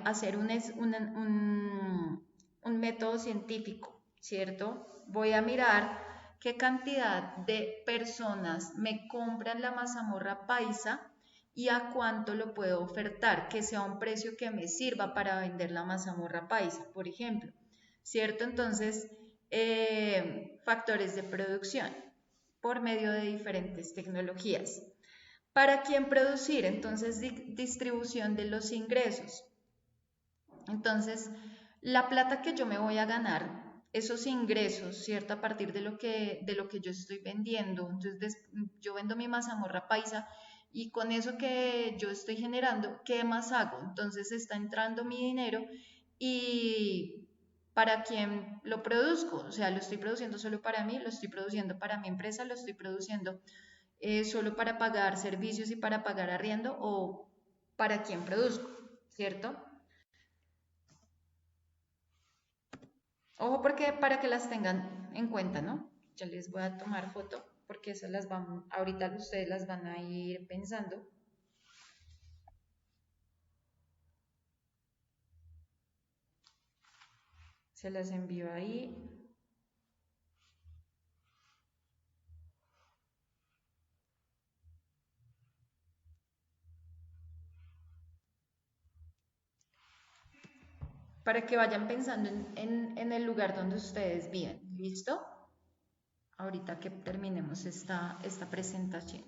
hacer un método científico, ¿cierto? Voy a mirar qué cantidad de personas me compran la mazamorra paisa y a cuánto lo puedo ofertar, que sea un precio que me sirva para vender la mazamorra paisa, por ejemplo, ¿cierto? Entonces, factores de producción por medio de diferentes tecnologías. ¿Para quién producir? Entonces, distribución de los ingresos. Entonces, la plata que yo me voy a ganar, esos ingresos, ¿cierto? A partir de lo que yo estoy vendiendo. Entonces, yo vendo mi mazamorra paisa y con eso que yo estoy generando, ¿qué más hago? Entonces, está entrando mi dinero y ¿para quién lo produzco? O sea, ¿lo estoy produciendo solo para mí? ¿Lo estoy produciendo para mi empresa? ¿Lo estoy produciendo solo para pagar servicios y para pagar arriendo? ¿O para quién produzco? ¿Cierto? Ojo porque para que las tengan en cuenta, ¿no? Ya les voy a tomar foto porque esas las van, ahorita ustedes las van a ir pensando. Se las envío ahí. Para que vayan pensando en el lugar donde ustedes viven. ¿Listo? Ahorita que terminemos esta presentación.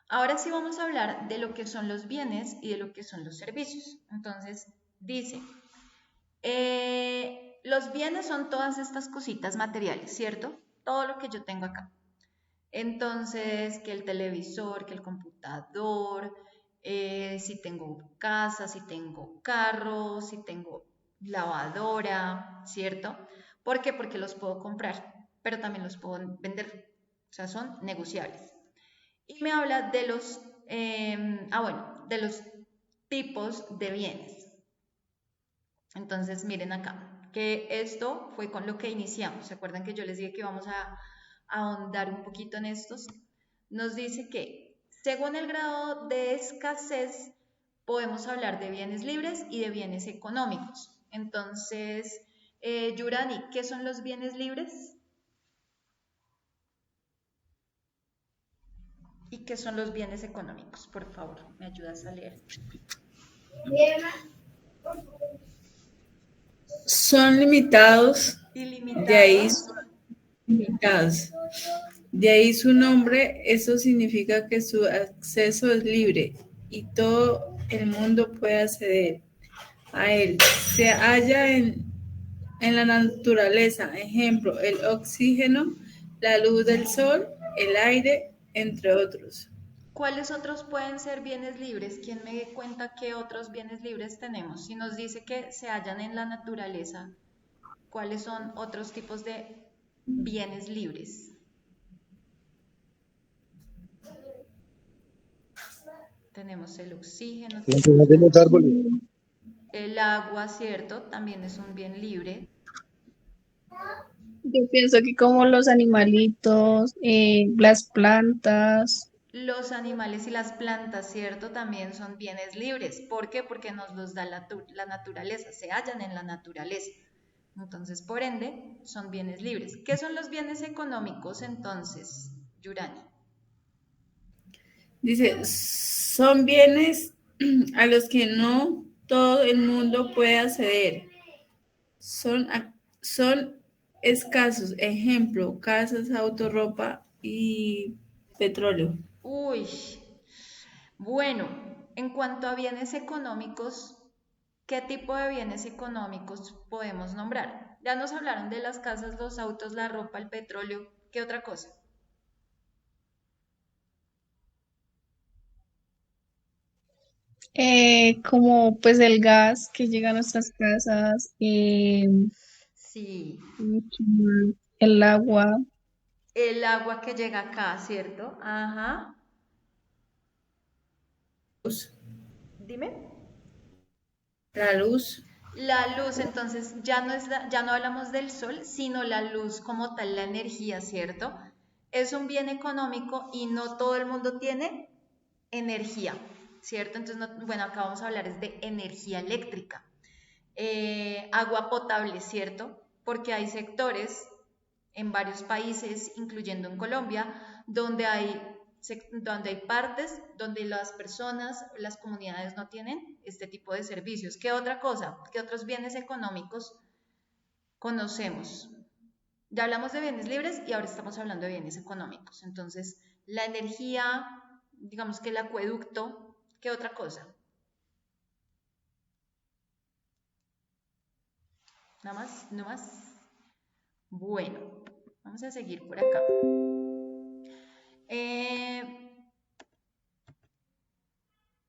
Ahora sí vamos a hablar de lo que son los bienes y de lo que son los servicios. Entonces, dice, los bienes son todas estas cositas materiales, ¿cierto? Todo lo que yo tengo acá. Entonces, que el televisor, que el computador, si tengo casa, si tengo carro, si tengo lavadora, ¿cierto? ¿Por qué? Porque los puedo comprar, pero también los puedo vender. O sea, son negociables. Y me habla de de los tipos de bienes. Entonces, miren acá, que esto fue con lo que iniciamos. ¿Se acuerdan que yo les dije que íbamos a ahondar un poquito en estos? Nos dice que según el grado de escasez podemos hablar de bienes libres y de bienes económicos. Entonces, Yurani, ¿qué son los bienes libres? ¿Y qué son los bienes económicos? Por favor, me ayudas a leer. Son limitados, de ahí Ilimitados. son limitados. De ahí su nombre, eso significa que su acceso es libre y todo el mundo puede acceder a él. Se halla en la naturaleza, ejemplo, el oxígeno, la luz del sol, el aire, entre otros. ¿Cuáles otros pueden ser bienes libres? ¿Quién me cuenta qué otros bienes libres tenemos? Si nos dice que se hallan en la naturaleza, ¿cuáles son otros tipos de bienes libres? Tenemos el oxígeno, tenemos de los árboles. el agua, ¿cierto? También es un bien libre. Yo pienso que como los animalitos, las plantas. Los animales y las plantas, ¿cierto? También son bienes libres. ¿Por qué? Porque nos los da la naturaleza, se hallan en la naturaleza. Entonces, por ende, son bienes libres. ¿Qué son los bienes económicos entonces, Yurani? Dice, son bienes a los que no todo el mundo puede acceder. Son escasos, ejemplo, casas, auto, ropa y petróleo. Uy, bueno, en cuanto a bienes económicos, ¿qué tipo de bienes económicos podemos nombrar? Ya nos hablaron de las casas, los autos, la ropa, el petróleo. ¿Qué otra cosa? Como pues el gas que llega a nuestras casas, Sí, el agua, el agua que llega acá, ¿cierto? Ajá. Luz. Dime. La luz. La luz, entonces ya no es ya no hablamos del sol, sino la luz como tal, la energía, ¿cierto? Es un bien económico y no todo el mundo tiene energía, ¿cierto? Entonces, bueno, acá vamos a hablar es de energía eléctrica. Agua potable, ¿cierto? Porque hay sectores en varios países, incluyendo en Colombia, donde hay partes donde las personas, las comunidades no tienen este tipo de servicios. ¿Qué otra cosa? ¿Qué otros bienes económicos conocemos? Ya hablamos de bienes libres y ahora estamos hablando de bienes económicos. Entonces, la energía, digamos que el acueducto, ¿qué otra cosa? Nada más, no más. Bueno, vamos a seguir por acá. Eh,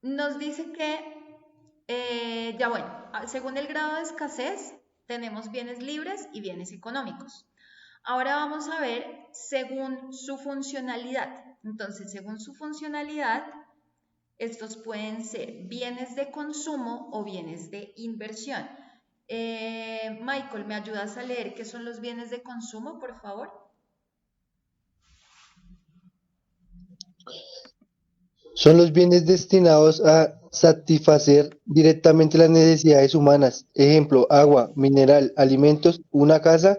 nos dice que, ya bueno, según el grado de escasez, tenemos bienes libres y bienes económicos. Ahora vamos a ver según su funcionalidad. Entonces, según su funcionalidad, estos pueden ser bienes de consumo o bienes de inversión. Michael, ¿me ayudas a leer qué son los bienes de consumo, por favor? Son los bienes destinados a satisfacer directamente las necesidades humanas. Ejemplo, agua, mineral, alimentos, una casa,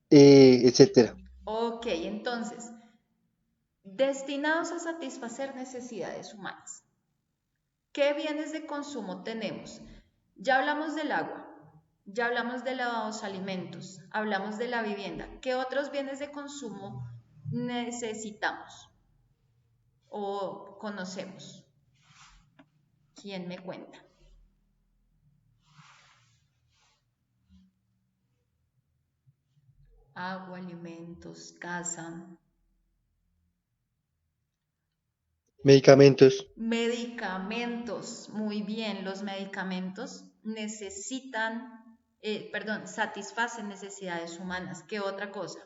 etcétera. Ok, entonces, destinados a satisfacer necesidades humanas. ¿Qué bienes de consumo tenemos? Ya hablamos del agua, ya hablamos de los alimentos, hablamos de la vivienda. ¿Qué otros bienes de consumo necesitamos o conocemos? ¿Quién me cuenta? Agua, alimentos, casa, Medicamentos. medicamentos. Muy bien, los medicamentos satisfacen necesidades humanas. ¿Qué otra cosa?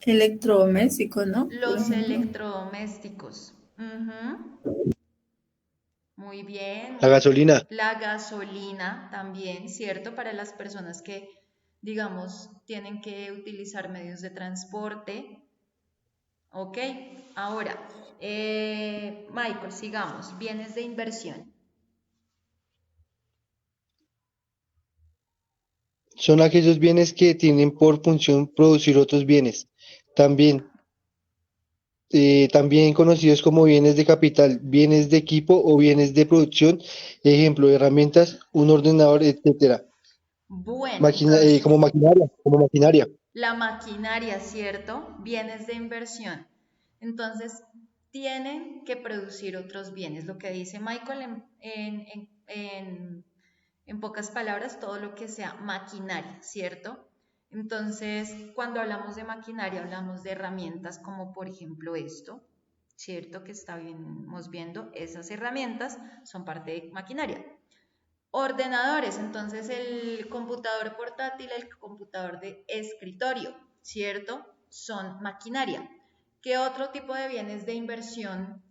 Electrodomésticos, ¿no? Por Los ejemplo. electrodomésticos. Ujú. Muy bien, La gasolina. la gasolina también, ¿cierto? Para las personas que, digamos, tienen que utilizar medios de transporte. Ok, ahora, Michael, sigamos. Bienes de inversión. Son aquellos bienes que tienen por función producir otros bienes. También, también conocidos como bienes de capital, bienes de equipo o bienes de producción. Ejemplo, herramientas, un ordenador, etcétera. Bueno, Como entonces, maquinaria, como maquinaria. la maquinaria, ¿cierto? Bienes de inversión. Entonces, tienen que producir otros bienes. Lo que dice Michael en pocas palabras, todo lo que sea maquinaria, ¿cierto? Entonces, cuando hablamos de maquinaria, hablamos de herramientas como por ejemplo esto, ¿cierto? Que estamos viendo, esas herramientas son parte de maquinaria. Ordenadores, entonces el computador portátil, el computador de escritorio, ¿cierto? Son maquinaria. ¿Qué otro tipo de bienes de inversión,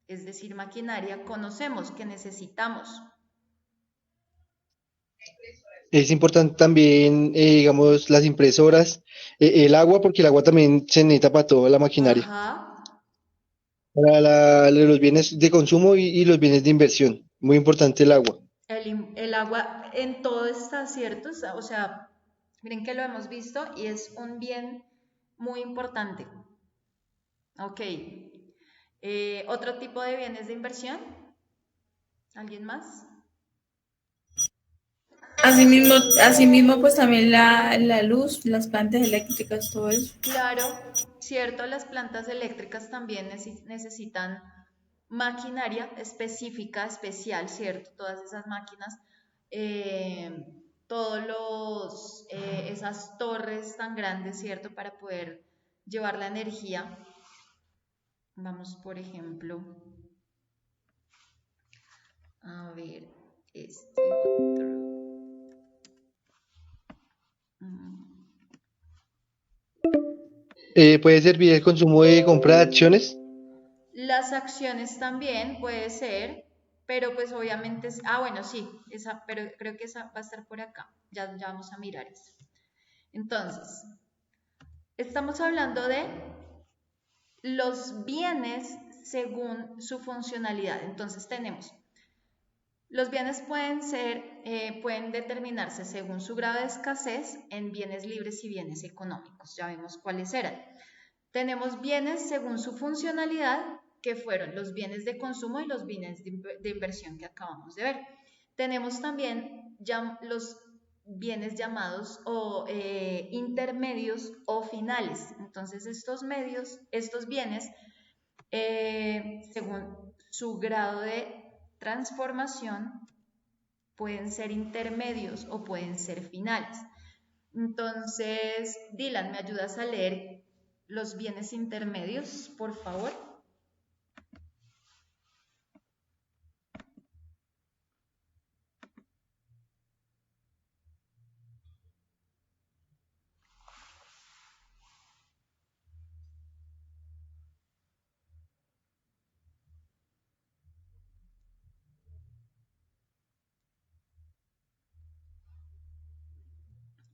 es decir, maquinaria, conocemos que necesitamos? Es importante también, digamos, las impresoras, el agua, porque el agua también se necesita para toda la maquinaria, Ajá, para los bienes de consumo y los bienes de inversión. Muy importante el agua. el agua en todo está cierto, o sea, miren que lo hemos visto y es un bien muy importante. Ok, ¿otro tipo de bienes de inversión? ¿Alguien más? Asimismo, pues también la luz, las plantas eléctricas, todo eso. Claro, cierto, las plantas eléctricas también necesitan maquinaria específica, especial, ¿cierto? Todas esas máquinas, eh, esas torres tan grandes, ¿cierto? Para poder llevar la energía. Vamos, por ejemplo, Este otro. ¿Puede servir el consumo de compra de acciones? Las acciones también puede ser, pero pues obviamente, bueno, sí, pero creo que esa va a estar por acá. Ya vamos a mirar eso. Entonces, estamos hablando de los bienes según su funcionalidad. Entonces tenemos, los bienes pueden determinarse según su grado de escasez en bienes libres y bienes económicos. Ya vimos cuáles eran. Tenemos bienes según su funcionalidad, que fueron los bienes de consumo y los bienes de inversión que acabamos de ver. Tenemos también los bienes llamados intermedios o finales. Entonces estos bienes, según su grado de transformación, pueden ser intermedios o pueden ser finales. Entonces, Dylan, ¿me ayudas a leer los bienes intermedios, por favor?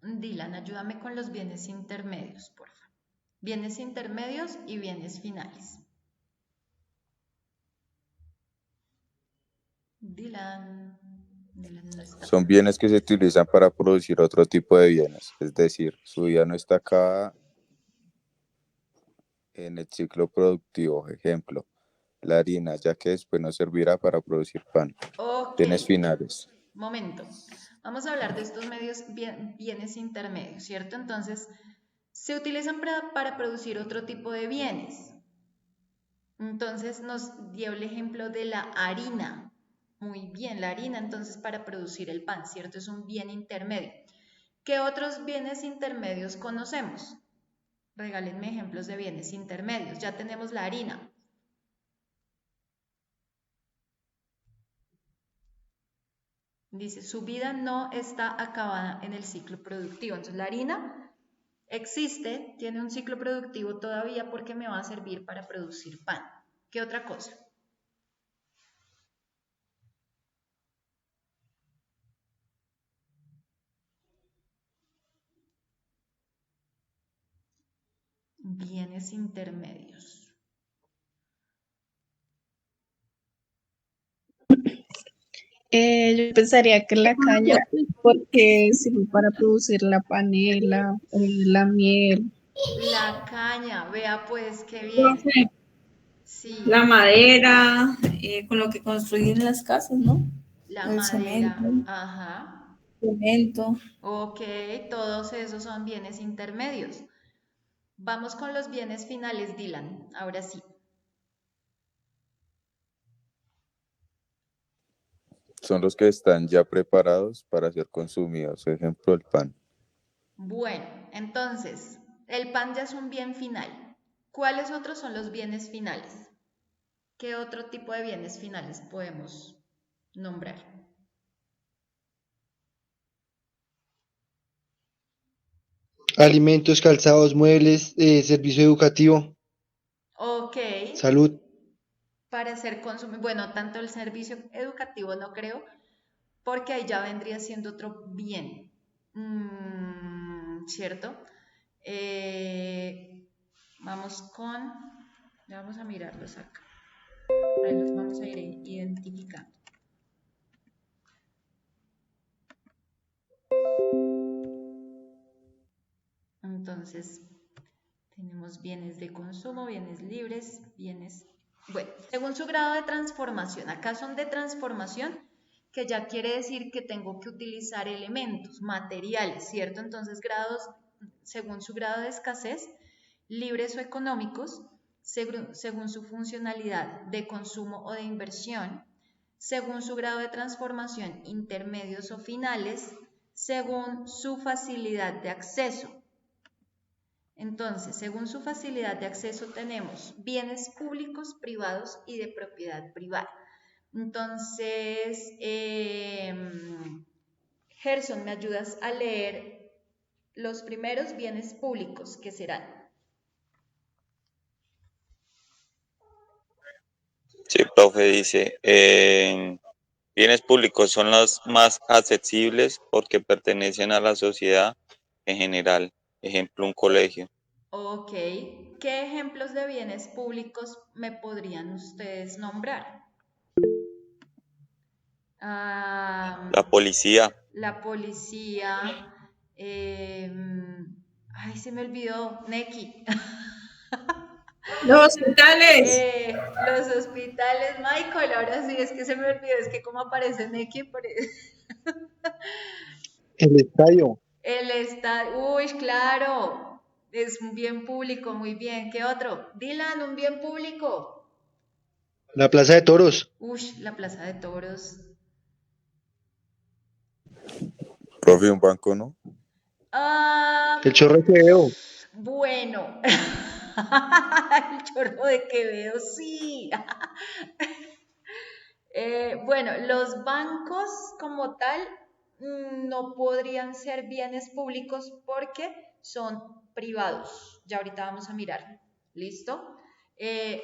Dylan, ayúdame con los bienes intermedios, por favor. Bienes intermedios y bienes finales. Dylan no está. Son bienes que se utilizan para producir otro tipo de bienes, es decir, su vida no está acabada en el ciclo productivo. Ejemplo, la harina, ya que después nos servirá para producir pan. Ok, Bienes finales. momento. Vamos a hablar de estos bienes intermedios, ¿cierto? Entonces, se utilizan para producir otro tipo de bienes. Entonces nos dio el ejemplo de la harina. Muy bien, la harina entonces para producir el pan, ¿cierto? Es un bien intermedio. ¿Qué otros bienes intermedios conocemos? Regálenme ejemplos de bienes intermedios. Ya tenemos la harina. Dice, su vida no está acabada en el ciclo productivo. Entonces la harina existe, tiene un ciclo productivo todavía porque me va a servir para producir pan. ¿Qué otra cosa? Bienes intermedios. Yo pensaría que la caña, porque sirve para producir la panela, la miel. La caña, vea pues qué bien. Profe, Sí, la madera, con lo que construyen las casas, ¿no? la El cemento, madera, ajá. cemento. Ok, todos esos son bienes intermedios. Vamos con los bienes finales, Dylan. Ahora sí. Son los que están ya preparados para ser consumidos. Ejemplo, el pan. Bueno, entonces, el pan ya es un bien final. ¿Cuáles otros son los bienes finales? ¿Qué otro tipo de bienes finales podemos nombrar? Alimentos, calzados, muebles, servicio educativo, Ok, salud. para ser consumido, bueno, tanto el servicio educativo no creo, porque ahí ya vendría siendo otro bien, ¿cierto? Vamos a mirarlos acá, ahí los vamos a ir identificando. Entonces, tenemos bienes de consumo, bienes libres, bueno, según su grado de transformación. Acá son de transformación, que ya quiere decir que tengo que utilizar elementos, materiales, ¿cierto? Entonces, según su grado de escasez, libres o económicos, según su funcionalidad de consumo o de inversión, según su grado de transformación, intermedios o finales, según su facilidad de acceso. Entonces, según su facilidad de acceso tenemos bienes públicos, privados y de propiedad privada. Entonces, Gerson, ¿me ayudas a leer los primeros bienes públicos que serán? Sí, profe, dice, bienes públicos son los más accesibles porque pertenecen a la sociedad en general. Ejemplo, un colegio. Ok, ¿qué ejemplos de bienes públicos me podrían ustedes nombrar? La policía, La policía, ay, se me olvidó, Neki. Los hospitales. Los hospitales, Michael, ahora sí, es que se me olvidó, es que como aparece Neki, El estadio, el estadio, uy, claro, es un bien público, muy bien. ¿Qué otro? Dylan, un bien público. la Plaza de Toros, Uy, la Plaza de Toros. Profe, un banco, ¿no? Ah, el Chorro de Quevedo, bueno, el chorro de Quevedo, sí. Bueno, los bancos como tal no podrían ser bienes públicos porque son privados. Ya ahorita vamos a mirar. ¿Listo? Eh,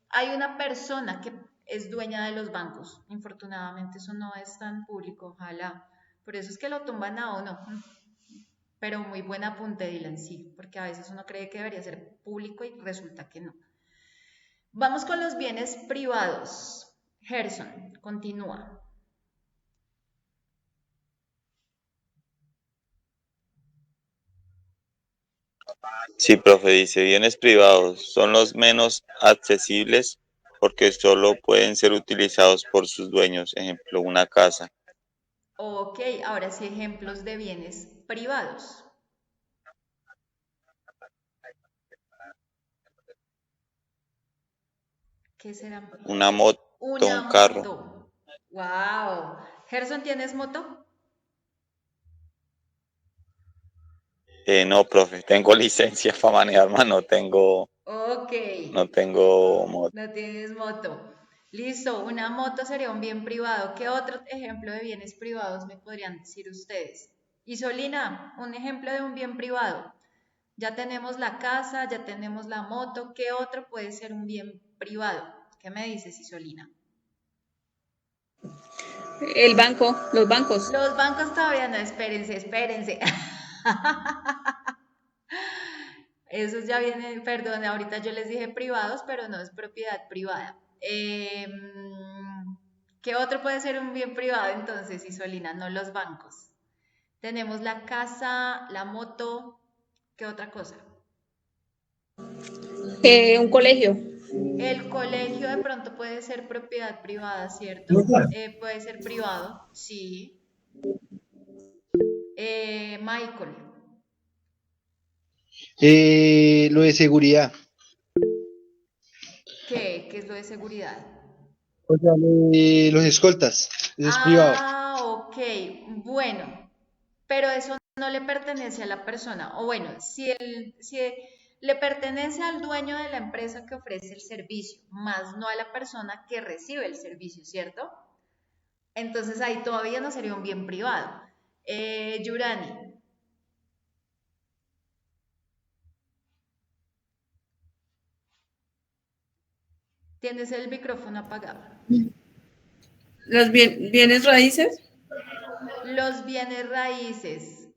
Hay una persona que es dueña de los bancos. Infortunadamente eso no es tan público, ojalá. Por eso es que lo tumban a uno. Pero muy buen apunte, Dylan, sí, porque a veces uno cree que debería ser público y resulta que no. Vamos con los bienes privados. Gerson, continúa. sí, profe, dice, bienes privados son los menos accesibles porque solo pueden ser utilizados por sus dueños. Ejemplo, una casa. Ok, ahora sí ejemplos de bienes privados. ¿Qué será? Una moto, Una un carro. moto. Wow. Gerson, ¿tienes moto? No, profe, tengo licencia para manejar, más Ok. no tengo moto. No tienes moto. Listo, una moto sería un bien privado. ¿Qué otro ejemplo de bienes privados me podrían decir ustedes? Isolina, un ejemplo de un bien privado. Ya tenemos la casa, ya tenemos la moto. ¿Qué otro puede ser un bien privado? ¿Qué me dices, Isolina? El banco, los bancos. Los bancos todavía no, espérense, espérense. Esos ya vienen, perdón, ahorita yo les dije privados, pero no es propiedad privada. ¿Qué otro puede ser un bien privado entonces, Isolina? No los bancos. Tenemos la casa, la moto, ¿qué otra cosa? Un colegio. El colegio de pronto puede ser propiedad privada, ¿cierto? Puede ser privado, sí. Michael, lo de seguridad, ¿qué es lo de seguridad? o sea, los escoltas, eso es privado. Ah, ok, bueno, pero eso no le pertenece a la persona. O bueno, si le pertenece al dueño de la empresa que ofrece el servicio, más no a la persona que recibe el servicio, ¿cierto? Entonces ahí todavía no sería un bien privado. Yurani, tienes el micrófono apagado. Los bienes raíces. Los bienes raíces.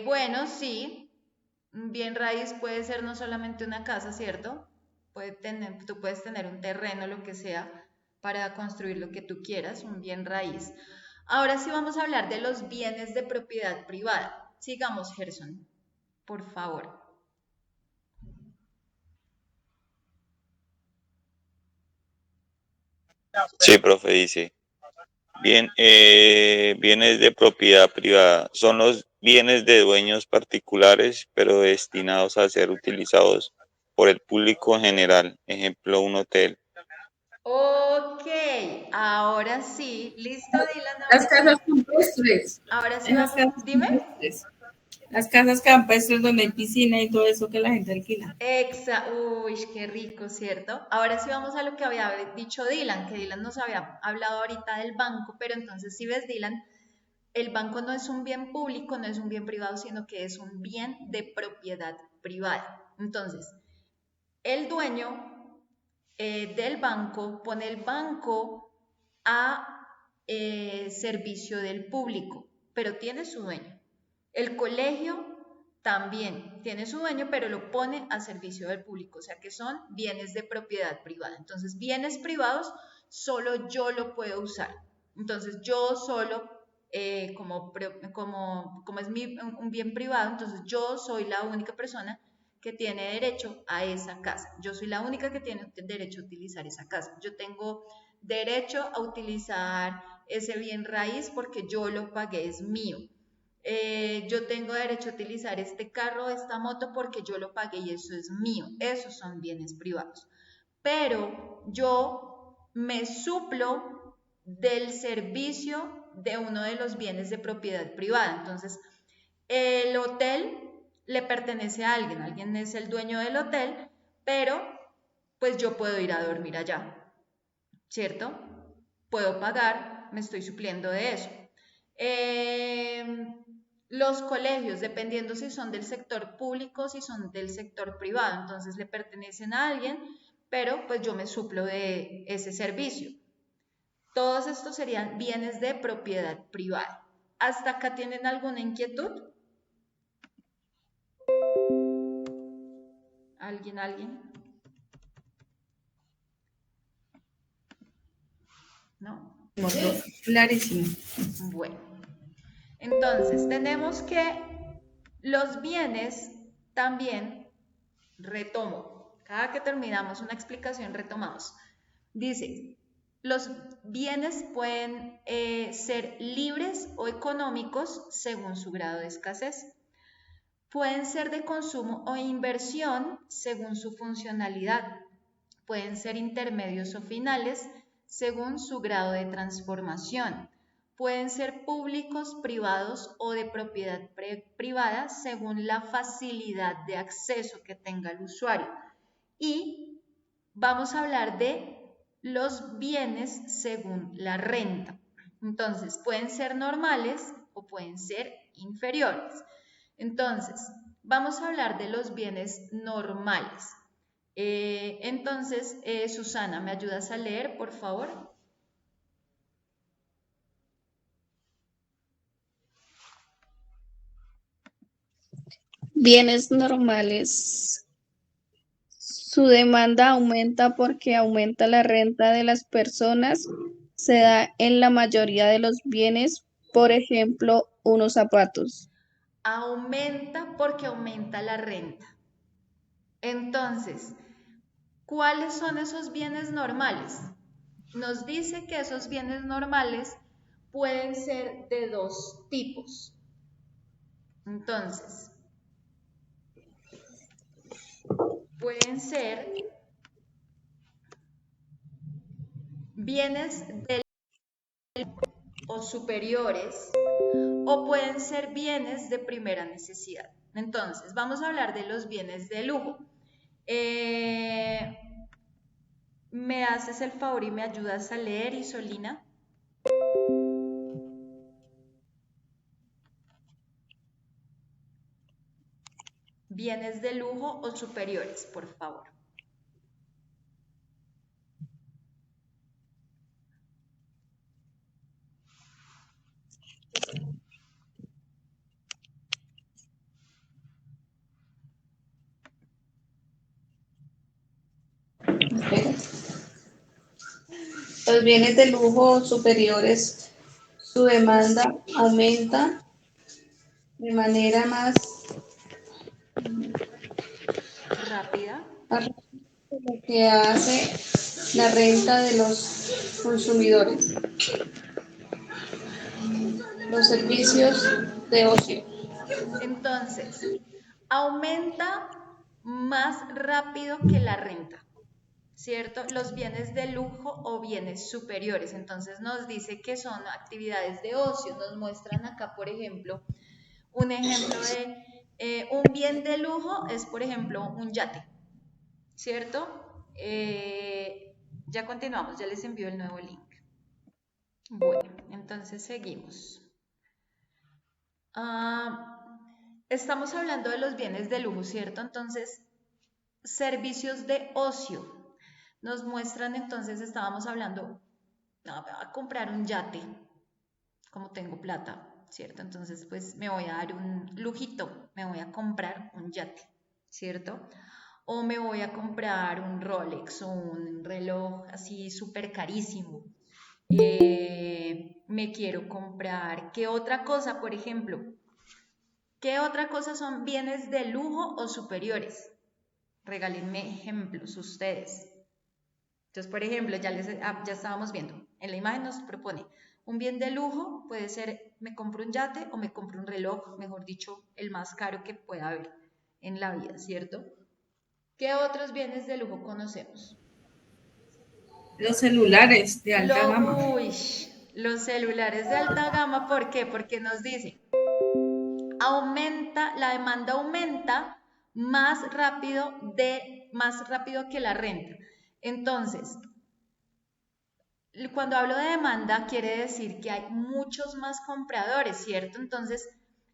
Bueno, sí, un bien raíz puede ser no solamente una casa, ¿cierto? Tú puedes tener un terreno, lo que sea, para construir lo que tú quieras, un bien raíz. Ahora sí vamos a hablar de los bienes de propiedad privada. Sigamos, Gerson, por favor. Sí, profe, dice, bienes de propiedad privada son los bienes de dueños particulares, pero destinados a ser utilizados por el público en general. Ejemplo, un hotel. Ok, ahora sí. ¿Listo, Dylan? Las casas campestres. Ahora sí Esas vamos. casas Dime. campestres. Las casas campestres donde hay piscina y todo eso que la gente alquila. Uy, qué rico, ¿cierto? Ahora sí vamos a lo que había dicho Dylan, que Dylan nos había hablado ahorita del banco, pero entonces si ves, Dylan, el banco no es un bien público, no es un bien privado, sino que es un bien de propiedad privada. Entonces, el dueño del banco pone el banco a servicio del público, pero tiene su dueño. El colegio también tiene su dueño, pero lo pone a servicio del público, o sea que son bienes de propiedad privada. Entonces, bienes privados solo yo lo puedo usar. Entonces, yo solo, como es un bien privado, entonces yo soy la única persona que tiene derecho a esa casa. Yo soy la única que tiene derecho a utilizar esa casa. Yo tengo derecho a utilizar ese bien raíz porque yo lo pagué, es mío. Yo tengo derecho a utilizar este carro, esta moto porque yo lo pagué y eso es mío. Esos son bienes privados. Pero yo me suplo del servicio de uno de los bienes de propiedad privada. Entonces, el hotel le pertenece a alguien, alguien es el dueño del hotel, pero pues yo puedo ir a dormir allá, ¿cierto? Puedo pagar, me estoy supliendo de eso. Los colegios, dependiendo si son del sector público, si son del sector privado, entonces le pertenecen a alguien, pero pues yo me suplo de ese servicio. Todos estos serían bienes de propiedad privada. ¿Hasta acá tienen alguna inquietud? ¿Alguien? ¿No? Clarísimo. Bueno, entonces tenemos que los bienes también, retomo, cada que terminamos una explicación retomamos. Dice, los bienes pueden ser libres o económicos según su grado de escasez. Pueden ser de consumo o inversión según su funcionalidad. Pueden ser intermedios o finales según su grado de transformación. Pueden ser públicos, privados o de propiedad privada según la facilidad de acceso que tenga el usuario. Y vamos a hablar de los bienes según la renta. Entonces, pueden ser normales o pueden ser inferiores. Entonces, vamos a hablar de los bienes normales. Susana, ¿me ayudas a leer, por favor? Bienes normales. Su demanda aumenta porque aumenta la renta de las personas. Se da en la mayoría de los bienes, por ejemplo, unos zapatos. Aumenta porque aumenta la renta. Entonces, ¿cuáles son esos bienes normales? Nos dice que esos bienes normales pueden ser de dos tipos. Entonces, pueden ser bienes del o superiores o pueden ser bienes de primera necesidad. Entonces, vamos a hablar de los bienes de lujo. ¿Me haces el favor y me ayudas a leer, Isolina? Bienes de lujo o superiores, por favor. Los bienes de lujo superiores, su demanda aumenta de manera más Rápida. rápida de lo que hace la renta de los consumidores. Los servicios de ocio. Entonces, aumenta más rápido que la renta, ¿cierto? Los bienes de lujo o bienes superiores. Entonces nos dice que son actividades de ocio. Nos muestran acá, por ejemplo, Un ejemplo de un bien de lujo es, por ejemplo, un yate, ¿cierto? Ya continuamos, ya les envío el nuevo link. Bueno, entonces seguimos. Estamos hablando de los bienes de lujo, ¿cierto? Entonces, servicios de ocio. Nos muestran entonces, estábamos hablando, no, me voy a comprar un yate, como tengo plata, ¿cierto? Entonces, pues me voy a dar un lujito, me voy a comprar un yate, ¿cierto? O me voy a comprar un Rolex o un reloj así súper carísimo. Me quiero comprar, ¿qué otra cosa, por ejemplo? ¿Qué otra cosa son bienes de lujo o superiores? Regálenme ejemplos ustedes. Entonces, por ejemplo, ya estábamos viendo, en la imagen nos propone un bien de lujo, puede ser me compro un yate o me compro un reloj, mejor dicho, el más caro que pueda haber en la vida, ¿cierto? ¿Qué otros bienes de lujo conocemos? Los celulares de alta gama. Los celulares de alta gama, ¿por qué? Porque nos dice, la demanda aumenta más rápido que la renta. Entonces, cuando hablo de demanda, quiere decir que hay muchos más compradores, ¿cierto? Entonces,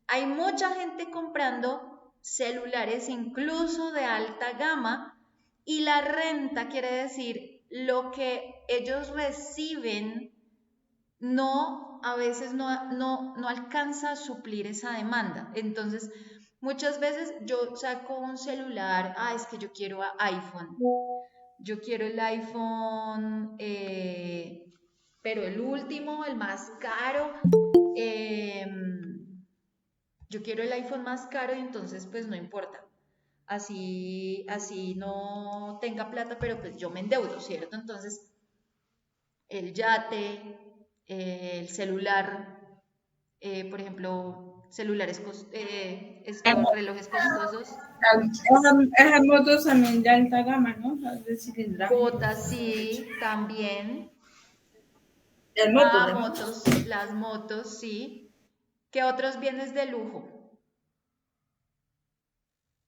hay mucha gente comprando celulares incluso de alta gama y la renta quiere decir lo que ellos reciben a veces no alcanza a suplir esa demanda. Entonces, muchas veces yo saco un celular, es que yo quiero iPhone. Yo quiero el iPhone, pero el último, el más caro. Yo quiero el iPhone más caro y entonces pues no importa. Así no tenga plata, pero pues yo me endeudo, ¿cierto? Entonces, el yate, el celular, por ejemplo, relojes costosos, Esas motos también de alta gama, ¿no? Las de cilindraje. botas, sí, también. Las motos. Las motos, sí. ¿Qué otros bienes de lujo?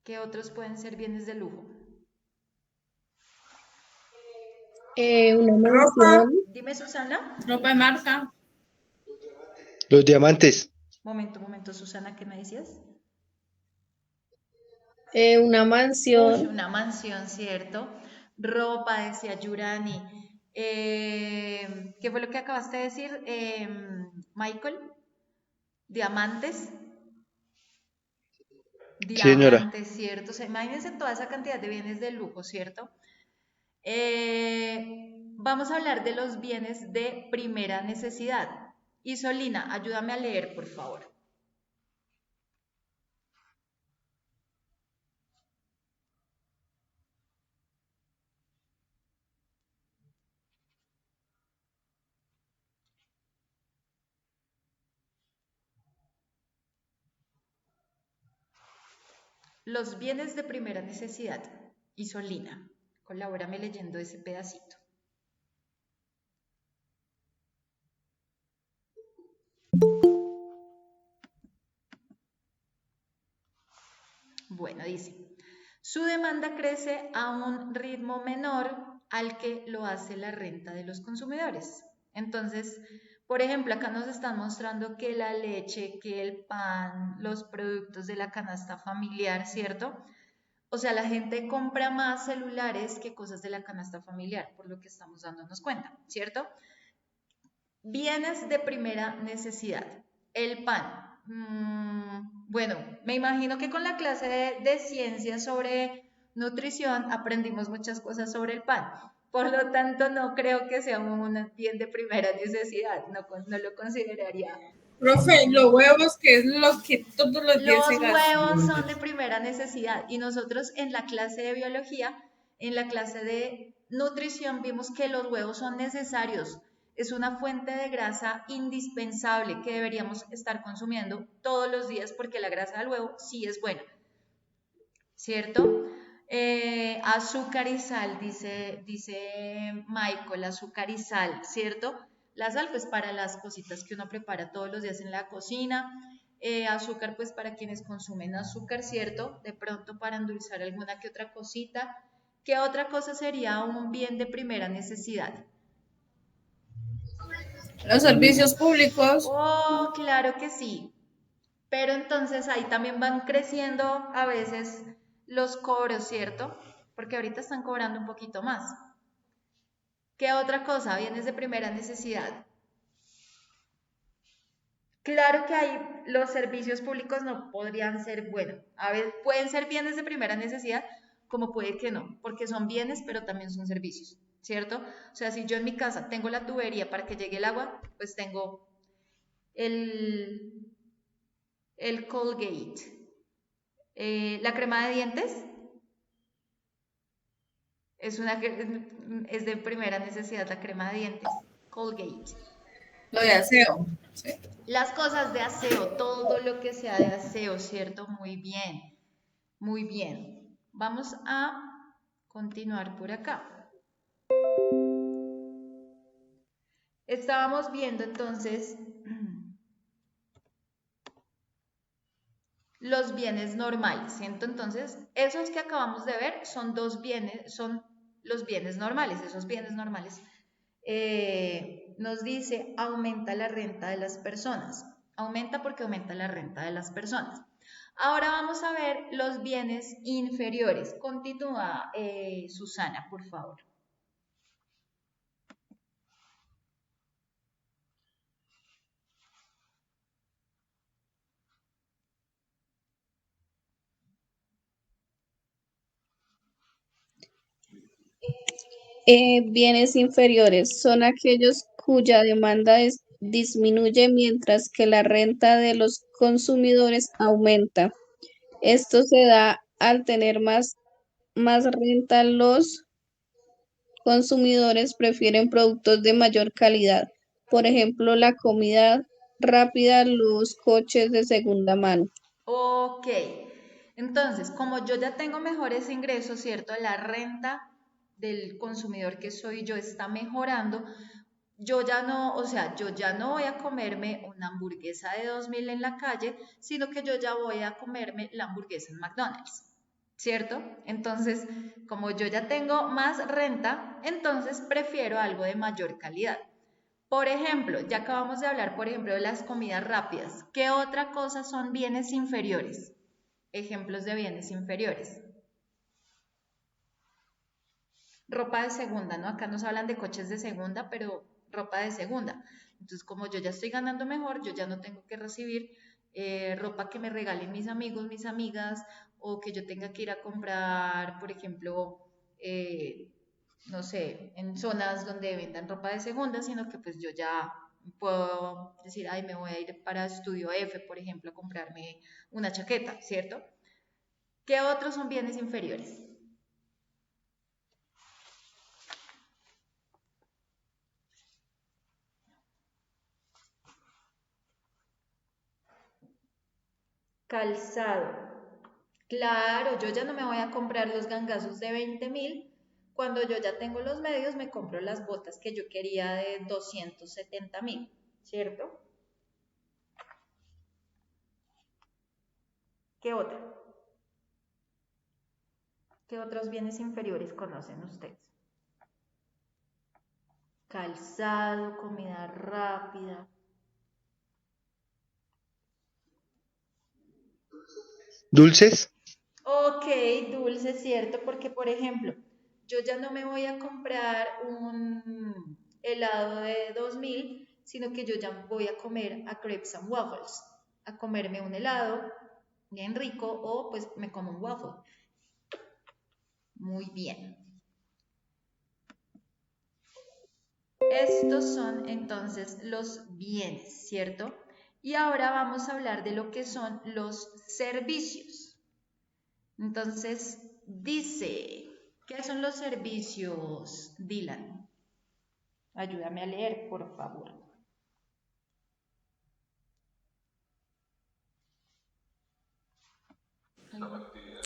¿Qué otros pueden ser bienes de lujo? Una Ropa, mansión, Dime, Susana. ropa de marca. Los diamantes. Momento, Susana, ¿qué me decías? una mansión, Una mansión, ¿cierto? Ropa, decía Yurani. ¿Qué fue lo que acabaste de decir, Michael? Diamantes. Sí, señora. Diamantes, ¿cierto? O sea, imagínense toda esa cantidad de bienes de lujo, ¿cierto? Vamos a hablar de los bienes de primera necesidad. Isolina, ayúdame a leer, por favor. Los bienes de primera necesidad. Isolina, colabórame leyendo ese pedacito. Bueno, dice, su demanda crece a un ritmo menor al que lo hace la renta de los consumidores. Entonces, por ejemplo, acá nos están mostrando que la leche, que el pan, los productos de la canasta familiar, ¿cierto? O sea, la gente compra más celulares que cosas de la canasta familiar, por lo que estamos dándonos cuenta, ¿cierto? Bienes de primera necesidad. El pan. Bueno, me imagino que con la clase de ciencias sobre nutrición aprendimos muchas cosas sobre el pan. Por lo tanto, no creo que sea un bien de primera necesidad. No lo consideraría. Profe, los huevos, que es lo que todos los días se Los huevos gastan. son de primera necesidad y nosotros en la clase de biología, en la clase de nutrición, vimos que los huevos son necesarios. Es una fuente de grasa indispensable que deberíamos estar consumiendo todos los días porque la grasa del huevo sí es buena, ¿cierto? Azúcar y sal, dice Michael, azúcar y sal, ¿cierto? La sal pues para las cositas que uno prepara todos los días en la cocina. azúcar pues para quienes consumen azúcar, ¿cierto? De pronto para endulzar alguna que otra cosita. ¿Qué otra cosa sería un bien de primera necesidad? Los servicios públicos, Oh, claro que sí. Pero entonces ahí también van creciendo a veces los cobros, ¿cierto? Porque ahorita están cobrando un poquito más. ¿Qué otra cosa? Bienes de primera necesidad. Claro que hay los servicios públicos no podrían ser, bueno, a ver, pueden ser bienes de primera necesidad, como puede que no, porque son bienes, pero también son servicios, ¿cierto? O sea, si yo en mi casa tengo la tubería para que llegue el agua, pues tengo el, el Colgate. La crema de dientes es de primera necesidad, la crema de dientes, Colgate. lo de aseo. Sí. Las cosas de aseo, todo lo que sea de aseo, ¿cierto? Muy bien, muy bien. Vamos a continuar por acá. Estábamos viendo entonces los bienes normales, ¿cierto? Entonces, esos que acabamos de ver son los bienes normales, esos bienes normales. Nos dice, aumenta la renta de las personas. Aumenta porque aumenta la renta de las personas. Ahora vamos a ver los bienes inferiores. Continúa, Susana, por favor. Bienes inferiores son aquellos cuya demanda disminuye mientras que la renta de los consumidores aumenta. Esto se da al tener más renta, los consumidores prefieren productos de mayor calidad, por ejemplo, la comida rápida, los coches de segunda mano. Ok, entonces, como yo ya tengo mejores ingresos, ¿cierto? La renta del consumidor que soy yo está mejorando, yo ya no, o sea, yo ya no voy a comerme una hamburguesa de 2.000 en la calle, sino que yo ya voy a comerme la hamburguesa en McDonald's, ¿cierto? Entonces, como yo ya tengo más renta, entonces prefiero algo de mayor calidad. Por ejemplo, ya acabamos de hablar, por ejemplo, de las comidas rápidas. ¿Qué otra cosa son bienes inferiores? Ejemplos de bienes inferiores. Ropa de segunda, ¿no? Acá nos hablan de coches de segunda, pero ropa de segunda. Entonces, como yo ya estoy ganando mejor, yo ya no tengo que recibir ropa que me regalen mis amigos, mis amigas, o que yo tenga que ir a comprar, por ejemplo, no sé, en zonas donde vendan ropa de segunda, sino que pues yo ya puedo decir, ay, me voy a ir para Estudio F, por ejemplo, a comprarme una chaqueta, ¿cierto? ¿Qué otros son bienes inferiores? Calzado. Claro, yo ya no me voy a comprar los gangazos de 20.000. Cuando yo ya tengo los medios, me compro las botas que yo quería de 270.000, ¿cierto? ¿Qué otra? ¿Qué otros bienes inferiores conocen ustedes? Calzado, comida rápida. ¿Dulces? Ok, dulce, cierto, porque por ejemplo, yo ya no me voy a comprar un helado de 2.000, sino que yo ya voy a comer a Crepes and Waffles, a comerme un helado bien rico o pues me como un waffle. Muy bien. Estos son entonces los bienes, ¿cierto? Y ahora vamos a hablar de lo que son los servicios. Entonces, dice, ¿qué son los servicios, Dylan? Ayúdame a leer, por favor.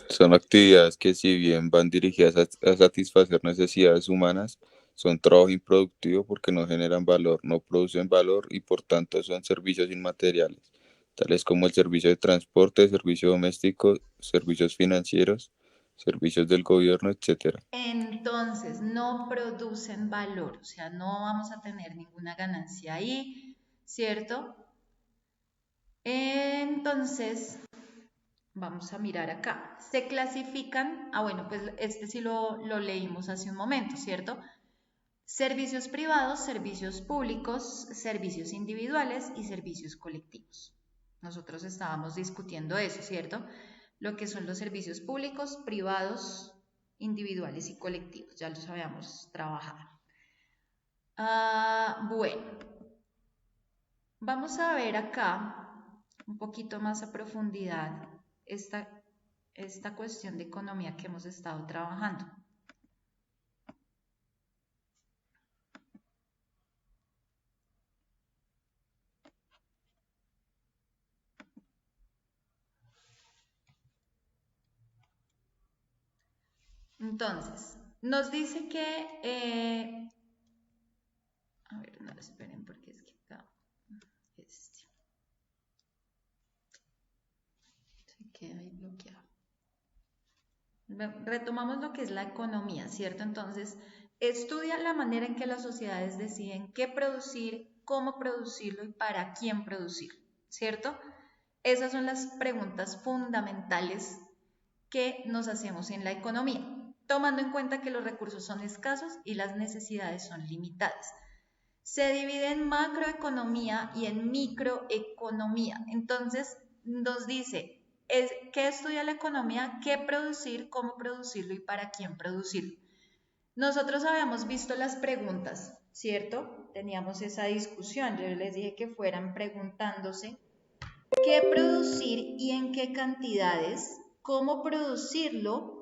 Son actividades que si bien van dirigidas a satisfacer necesidades humanas, son trabajo improductivo porque no generan valor, no producen valor y por tanto son servicios inmateriales. tales como el servicio de transporte, servicio doméstico, servicios financieros, servicios del gobierno, etcétera. Entonces, no producen valor, o sea, no vamos a tener ninguna ganancia ahí, ¿cierto? Entonces, vamos a mirar acá. Se clasifican, bueno, pues este sí lo leímos hace un momento, ¿cierto? Servicios privados, servicios públicos, servicios individuales y servicios colectivos. Nosotros estábamos discutiendo eso, ¿cierto? Lo que son los servicios públicos, privados, individuales y colectivos. Ya los habíamos trabajado. Bueno, vamos a ver acá un poquito más a profundidad esta cuestión de economía que hemos estado trabajando. Entonces, nos dice que, a ver, no, esperen porque es que acá, se queda ahí bloqueado. Retomamos lo que es la economía, ¿cierto? Entonces, estudia la manera en que las sociedades deciden qué producir, cómo producirlo y para quién producirlo, ¿cierto? Esas son las preguntas fundamentales que nos hacemos en la economía, tomando en cuenta que los recursos son escasos y las necesidades son limitadas. Se divide en macroeconomía y en microeconomía. Entonces, nos dice qué estudia la economía, qué producir, cómo producirlo y para quién producirlo. Nosotros habíamos visto las preguntas, ¿cierto? Teníamos esa discusión. Yo les dije que fueran preguntándose qué producir y en qué cantidades, cómo producirlo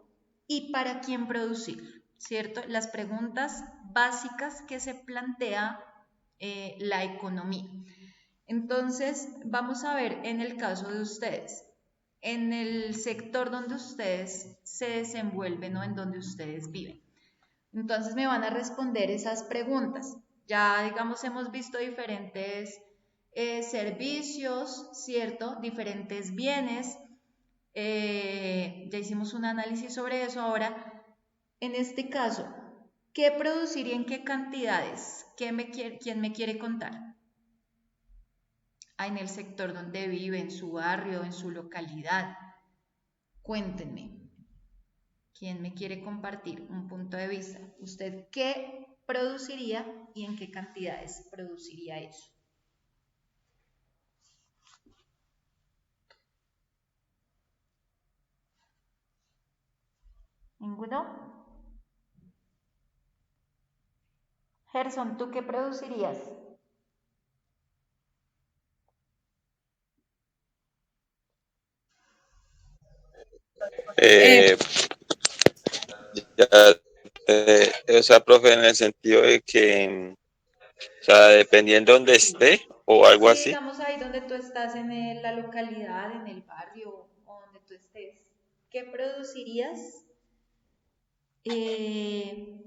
y para quién producirlo, ¿cierto? Las preguntas básicas que se plantea la economía. Entonces, vamos a ver en el caso de ustedes, en el sector donde ustedes se desenvuelven o en donde ustedes viven. Entonces, me van a responder esas preguntas. Ya, digamos, hemos visto diferentes servicios, ¿cierto? Diferentes bienes. Ya hicimos un análisis sobre eso. Ahora, en este caso, ¿qué producir y en qué cantidades? ¿Quién me quiere contar? En el sector donde vive, en su barrio, en su localidad. Cuéntenme. ¿Quién me quiere compartir un punto de vista? ¿Usted qué produciría y en qué cantidades produciría eso? ¿Ninguno? Gerson, ¿tú qué producirías? O sea, profe, en el sentido de que, o sea, dependiendo donde esté o algo Sí, así. digamos ahí donde tú estás, en la localidad, en el barrio o donde tú estés. ¿Qué producirías?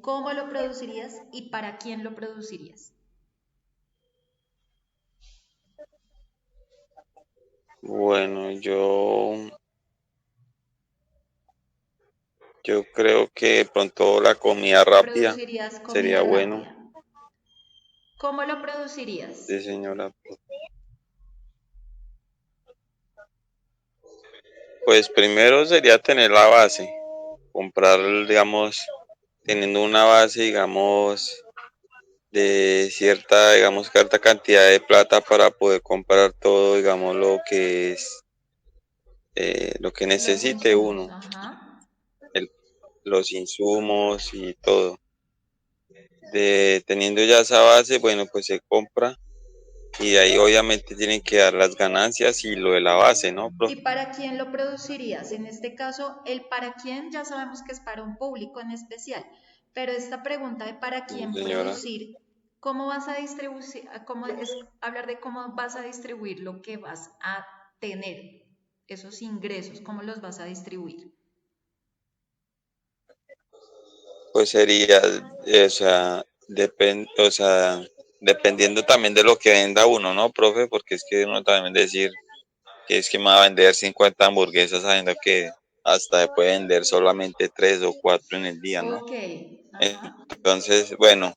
¿Cómo lo producirías y para quién lo producirías? Bueno, yo creo que de pronto la comida rápida Producirías comida sería bueno. rápida. ¿Cómo lo producirías? Sí, señora. Pues primero sería tener la base, comprar, digamos, teniendo una base, digamos, de cierta cantidad de plata para poder comprar todo, digamos, lo que es, lo que Los necesite insumos, uno, ajá. los insumos y todo. Teniendo ya esa base, bueno, pues se compra y de ahí obviamente tienen que dar las ganancias y lo de la base, ¿no, ¿Y profe? para quién lo producirías? En este caso, el para quién ya sabemos que es para un público en especial, pero esta pregunta de para Sí, quién señora. producir, ¿cómo vas a distribuir? ¿Cómo es hablar de cómo vas a distribuir lo que vas a tener, esos ingresos, cómo los vas a distribuir? Pues sería, o sea, dependiendo también de lo que venda uno, ¿no, profe? Porque es que uno también decir, que es que me va a vender 50 hamburguesas sabiendo que hasta puede vender solamente 3 o 4 en el día, ¿no? Ok, ajá. Entonces, bueno,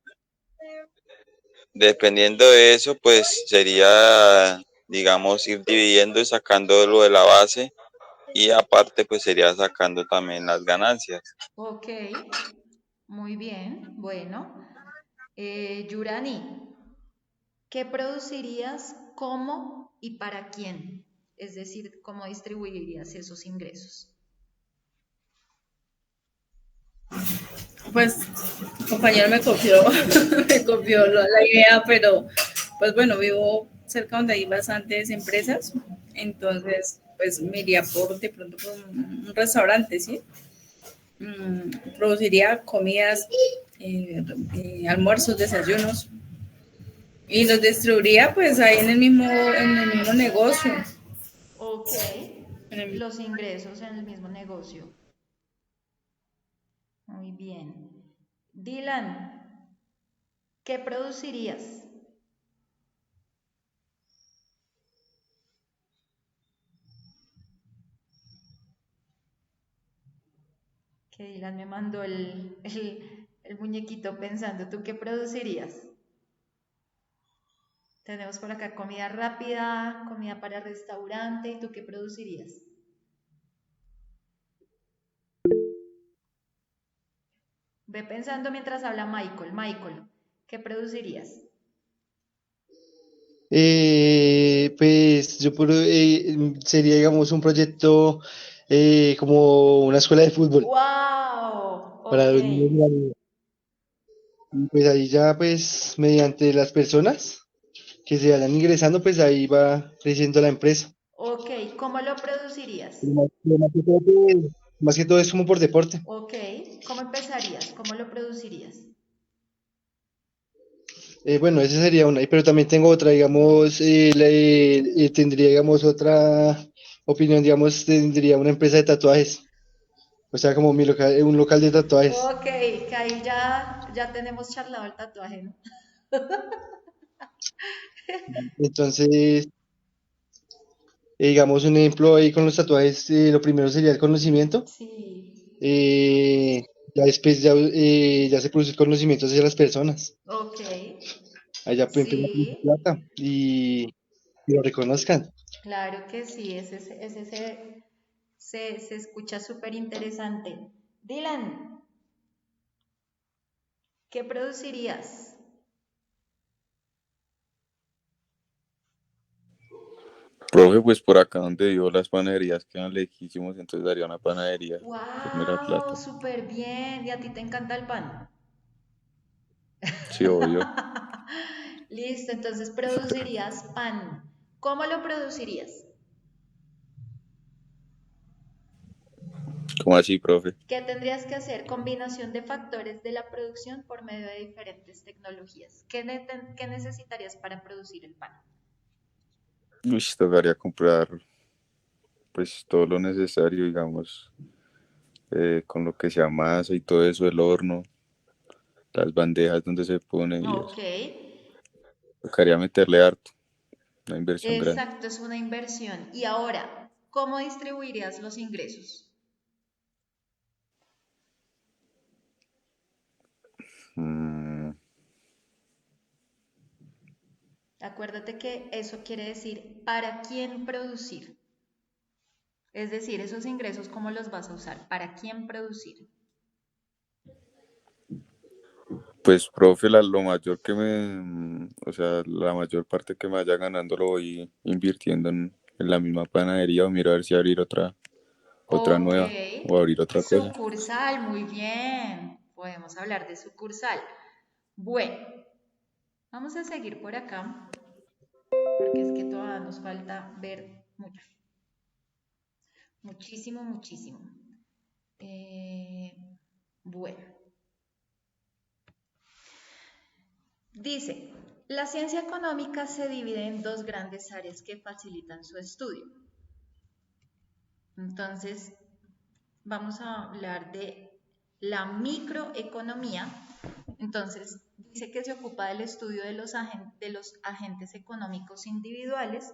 dependiendo de eso, pues sería, digamos, ir dividiendo y sacando lo de la base y aparte, pues sería sacando también las ganancias. Ok, muy bien. Bueno, Yurani, ¿qué producirías, cómo y para quién? Es decir, ¿cómo distribuirías esos ingresos? Pues, el compañero me copió, me copió la idea, pero pues bueno, vivo cerca donde hay bastantes empresas, entonces pues me iría por de pronto por un restaurante, ¿sí? Produciría comidas, almuerzos, desayunos y los distribuiría pues ahí en el mismo negocio. Ok, En el- los ingresos en el mismo negocio. Muy bien. Dylan, ¿qué producirías? Que Dylan me mandó el muñequito pensando, ¿tú qué producirías? Tenemos por acá comida rápida, comida para restaurante, ¿y tú qué producirías? Ve pensando mientras habla Michael. Michael, ¿qué producirías? Pues sería, digamos, un proyecto como una escuela de fútbol ¡Wow! para Ok, los niños de la niña. Y pues ahí ya, pues, mediante las personas que se vayan ingresando, pues ahí va creciendo la empresa. ok, ¿cómo lo producirías? Más que todo es como por deporte. Ok, ¿cómo empezarías? ¿Cómo lo producirías? Bueno, esa sería una, pero también tengo otra, digamos, tendría, digamos, otra opinión, digamos, tendría una empresa de tatuajes, o sea, como un local de tatuajes. Ok, que ahí ya tenemos charlado el tatuaje, ¿no? Entonces, digamos, un ejemplo ahí con los tatuajes, lo primero sería el conocimiento, Sí, eh, ya después ya se produce el conocimiento hacia las personas, ok, allá pues, empieza a producir sí, plata y lo reconozcan. claro que sí, se escucha súper interesante. Dylan, ¿qué producirías? Profe, pues por acá donde vivo las panaderías quedan lejísimos, entonces daría una panadería por mera ¡Wow! plata. Súper bien. ¿Y a ti te encanta el pan? Sí, obvio. Listo, entonces producirías pan. ¿Cómo lo producirías? ¿Cómo así, profe? ¿Qué tendrías que hacer? Combinación de factores de la producción por medio de diferentes tecnologías. ¿Qué necesitarías para producir el pan? Uy, tocaría comprar pues todo lo necesario, digamos, con lo que se amasa y todo eso, el horno, las bandejas donde se pone y Ok, eso. Tocaría meterle harto, una inversión grande. exacto, es una inversión. Y ahora, ¿cómo distribuirías los ingresos? Mm, Acuérdate que eso quiere decir para quién producir. Es decir, esos ingresos, ¿cómo los vas a usar? ¿Para quién producir? pues, profe, lo mayor que o sea, la mayor parte que me vaya ganando lo voy invirtiendo en la misma panadería o miro a ver si abrir otra Ok, nueva o abrir otra cosa. sucursal, muy bien. Podemos hablar de sucursal. Bueno, vamos a seguir por acá, porque es que todavía nos falta ver mucho, muchísimo, muchísimo. Eh, bueno, dice, la ciencia económica se divide en dos grandes áreas que facilitan su estudio. Entonces, vamos a hablar de la microeconomía. Entonces, dice que se ocupa del estudio de los agentes económicos individuales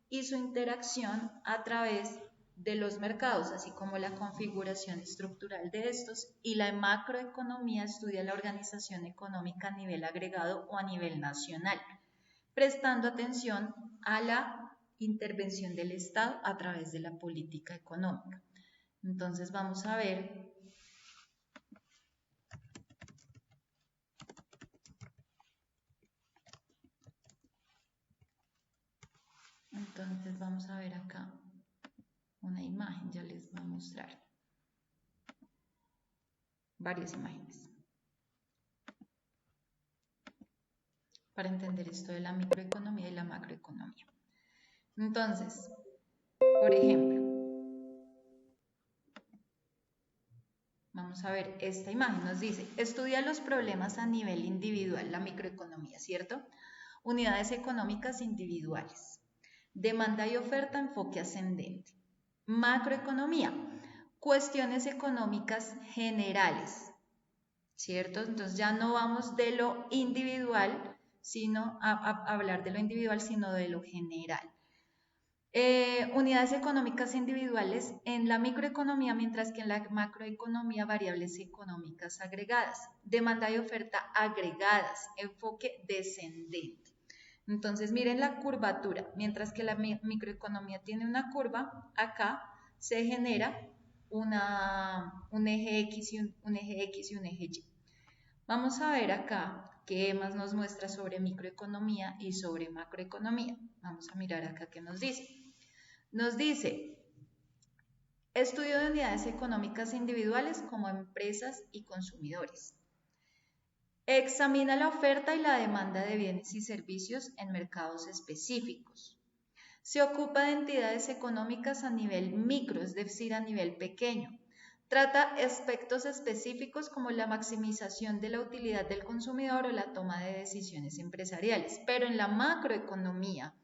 y su interacción a través de los mercados, así como la configuración estructural de estos, y la macroeconomía estudia la organización económica a nivel agregado o a nivel nacional, prestando atención a la intervención del Estado a través de la política económica. Entonces vamos a ver acá una imagen, ya les voy a mostrar varias imágenes para entender esto de la microeconomía y la macroeconomía. Entonces, por ejemplo, vamos a ver esta imagen, nos dice, estudia los problemas a nivel individual, la microeconomía, ¿cierto? Unidades económicas individuales, demanda y oferta, enfoque ascendente. Macroeconomía, cuestiones económicas generales, ¿cierto? Entonces ya no vamos de lo individual, sino a hablar de lo individual, sino de lo general. Unidades económicas individuales en la microeconomía, mientras que en la macroeconomía variables económicas agregadas, demanda y oferta agregadas, enfoque descendente. Entonces miren la curvatura, mientras que la microeconomía tiene una curva, acá se genera un eje X y un eje X y un eje Y. Vamos a ver acá qué más nos muestra sobre microeconomía y sobre macroeconomía. Vamos a mirar acá qué nos dice. Nos dice, estudio de unidades económicas individuales como empresas y consumidores. Examina la oferta y la demanda de bienes y servicios en mercados específicos. Se ocupa de entidades económicas a nivel micro, es decir, a nivel pequeño. Trata aspectos específicos como la maximización de la utilidad del consumidor o la toma de decisiones empresariales. Pero en la macroeconomía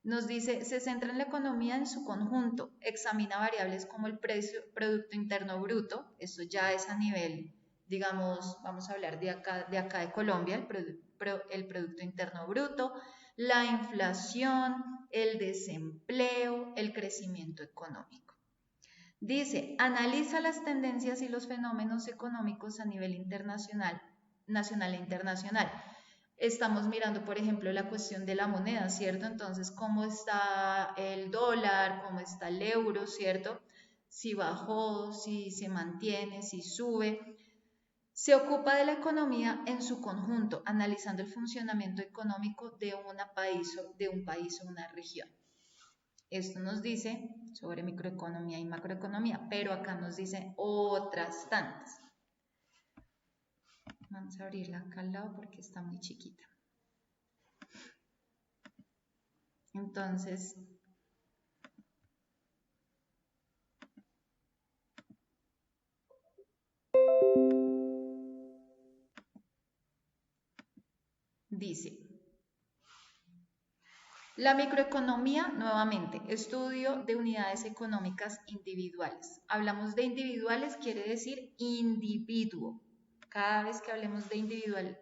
nos dice, se centra en la economía en su conjunto, examina variables como el precio, Producto Interno Bruto, esto ya es a nivel, digamos, vamos a hablar de acá de Colombia, el Producto Interno Bruto, la inflación, el desempleo, el crecimiento económico. Dice, analiza las tendencias y los fenómenos económicos a nivel internacional, nacional e internacional. Estamos mirando, por ejemplo, la cuestión de la moneda, ¿cierto? Entonces, ¿cómo está el dólar? ¿Cómo está el euro? ¿Cierto? Si bajó, si se mantiene, si sube. Se ocupa de la economía en su conjunto, analizando el funcionamiento económico de un país o una región. Esto nos dice sobre microeconomía y macroeconomía, pero acá nos dice otras tantas. Vamos a abrirla acá al lado porque está muy chiquita. Entonces, dice, la microeconomía, nuevamente, estudio de unidades económicas individuales. Hablamos de individuales, quiere decir individuo. Cada vez que hablemos de individuales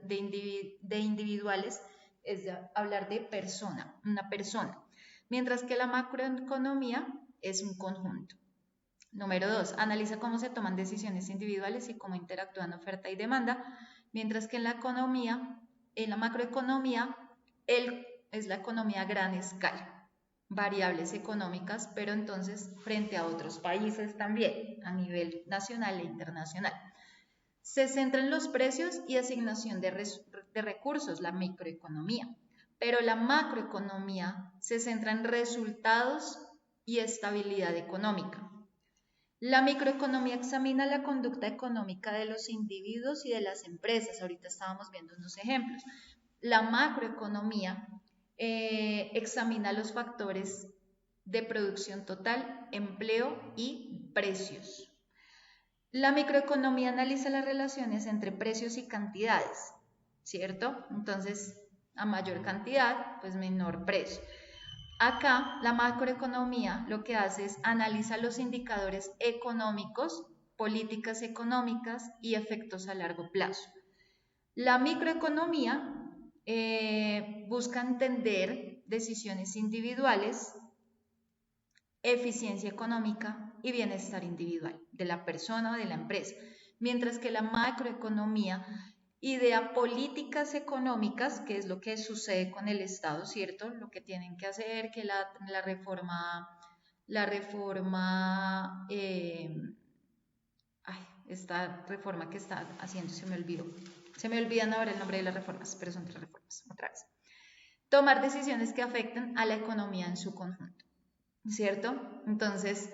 es de hablar de persona, una persona. Mientras que la macroeconomía es un conjunto. Número 2, analiza cómo se toman decisiones individuales y cómo interactúan oferta y demanda. Mientras que en la macroeconomía, es la economía a gran escala. Variables económicas, pero entonces frente a otros países también, a nivel nacional e internacional. Se centra en los precios y asignación de recursos, la microeconomía, pero la macroeconomía se centra en resultados y estabilidad económica. La microeconomía examina la conducta económica de los individuos y de las empresas. Ahorita estábamos viendo unos ejemplos. La macroeconomía examina los factores de producción total, empleo y precios. La microeconomía analiza las relaciones entre precios y cantidades, ¿cierto? Entonces, a mayor cantidad, pues menor precio. Acá, la macroeconomía lo que hace es analizar los indicadores económicos, políticas económicas y efectos a largo plazo. La microeconomía busca entender decisiones individuales eficiencia económica y bienestar individual de la persona o de la empresa, mientras que la macroeconomía idea políticas económicas, que es lo que sucede con el Estado, ¿cierto? Lo que tienen que hacer, que la reforma, esta reforma que está haciendo, se me olvidan ahora el nombre de las reformas, pero son 3 reformas, otra vez. Tomar decisiones que afecten a la economía en su conjunto, ¿cierto? Entonces,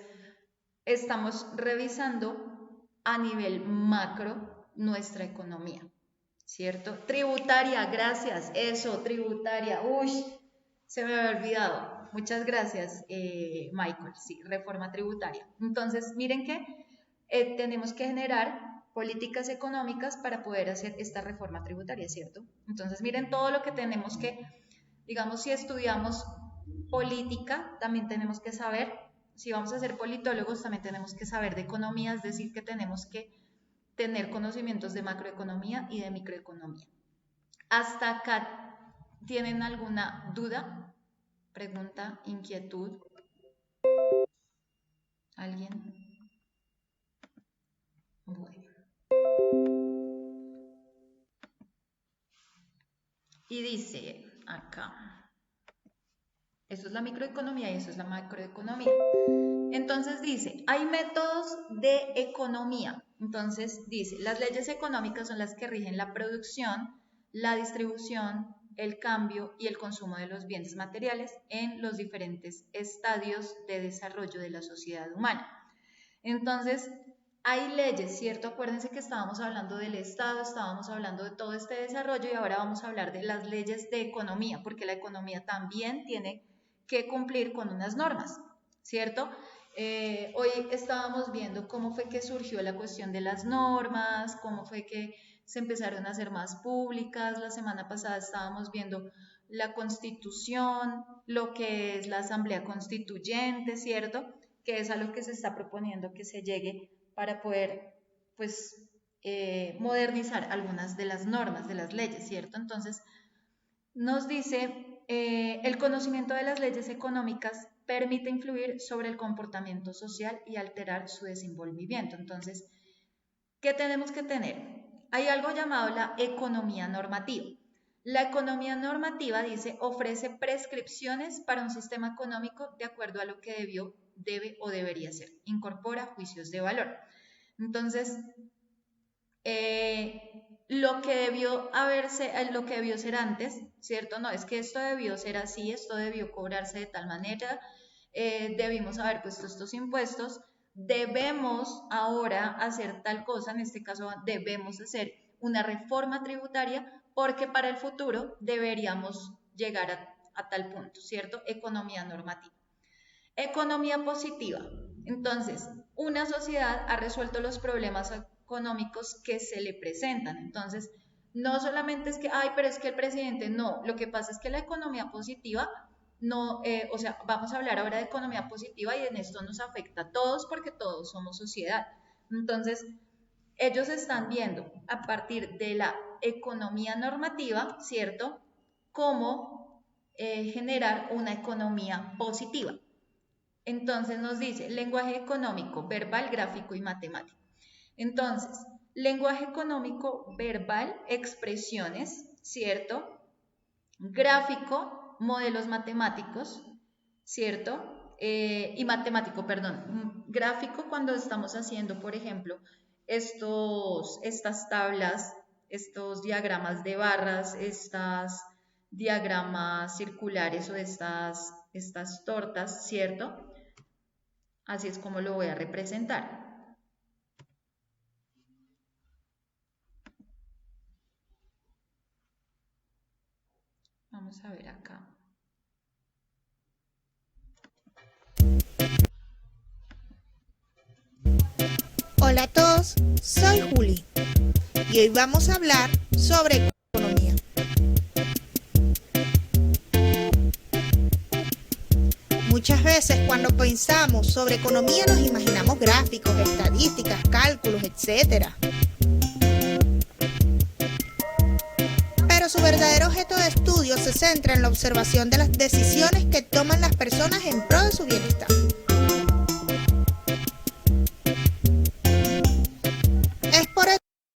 estamos revisando a nivel macro nuestra economía, ¿cierto? Tributaria, gracias, eso, tributaria, uy, se me había olvidado. Muchas gracias, Michael, sí, reforma tributaria. Entonces, miren que tenemos que generar políticas económicas para poder hacer esta reforma tributaria, ¿cierto? Entonces, miren todo lo que tenemos que, digamos, si estudiamos política, también tenemos que saber, si vamos a ser politólogos, también tenemos que saber de economía, es decir, que tenemos que tener conocimientos de macroeconomía y de microeconomía. ¿Hasta acá tienen alguna duda, pregunta, inquietud? ¿Alguien? Bueno. Y dice acá, esto es la microeconomía y eso es la macroeconomía. Entonces dice, hay métodos de economía. Entonces dice, las leyes económicas son las que rigen la producción, la distribución, el cambio y el consumo de los bienes materiales en los diferentes estadios de desarrollo de la sociedad humana. Entonces, hay leyes, ¿cierto? Acuérdense que estábamos hablando del Estado, estábamos hablando de todo este desarrollo y ahora vamos a hablar de las leyes de economía, porque la economía también tiene que cumplir con unas normas, ¿cierto? Hoy estábamos viendo cómo fue que surgió la cuestión de las normas, cómo fue que se empezaron a hacer más públicas. La semana pasada estábamos viendo la Constitución, lo que es la Asamblea Constituyente, ¿cierto? Que es a lo que se está proponiendo que se llegue para poder, pues, modernizar algunas de las normas, de las leyes, ¿cierto? Entonces, nos dice, el conocimiento de las leyes económicas permite influir sobre el comportamiento social y alterar su desenvolvimiento. Entonces, ¿qué tenemos que tener? Hay algo llamado la economía normativa. La economía normativa, dice, ofrece prescripciones para un sistema económico de acuerdo a lo que debe o debería ser. Incorpora juicios de valor. Entonces, lo que debió ser antes, ¿cierto? No, es que esto debió ser así, esto debió cobrarse de tal manera, debimos haber puesto estos impuestos, debemos ahora hacer tal cosa, en este caso debemos hacer una reforma tributaria porque para el futuro deberíamos llegar a tal punto, ¿cierto? Economía normativa. Economía positiva. Entonces, una sociedad ha resuelto los problemas económicos que se le presentan. Entonces, no solamente es que, pero es que el presidente no. Lo que pasa es que la economía positiva no, vamos a hablar ahora de economía positiva y en esto nos afecta a todos porque todos somos sociedad. Entonces, ellos están viendo a partir de la economía normativa, ¿cierto? Cómo generar una economía positiva. Entonces nos dice lenguaje económico, verbal, gráfico y matemático. Entonces, lenguaje económico, verbal, expresiones, ¿cierto? Gráfico, modelos matemáticos, ¿cierto? Y matemático, perdón. Gráfico cuando estamos haciendo, por ejemplo, estas tablas, estos diagramas de barras, estas diagramas circulares o estas tortas, ¿cierto? Así es como lo voy a representar. Vamos a ver acá. Hola a todos, soy Juli y hoy vamos a hablar sobre economía. Muchas veces cuando pensamos sobre economía nos imaginamos gráficos, estadísticas, cálculos, etc. Pero su verdadero objeto de estudio se centra en la observación de las decisiones que toman las personas en pro de su bienestar.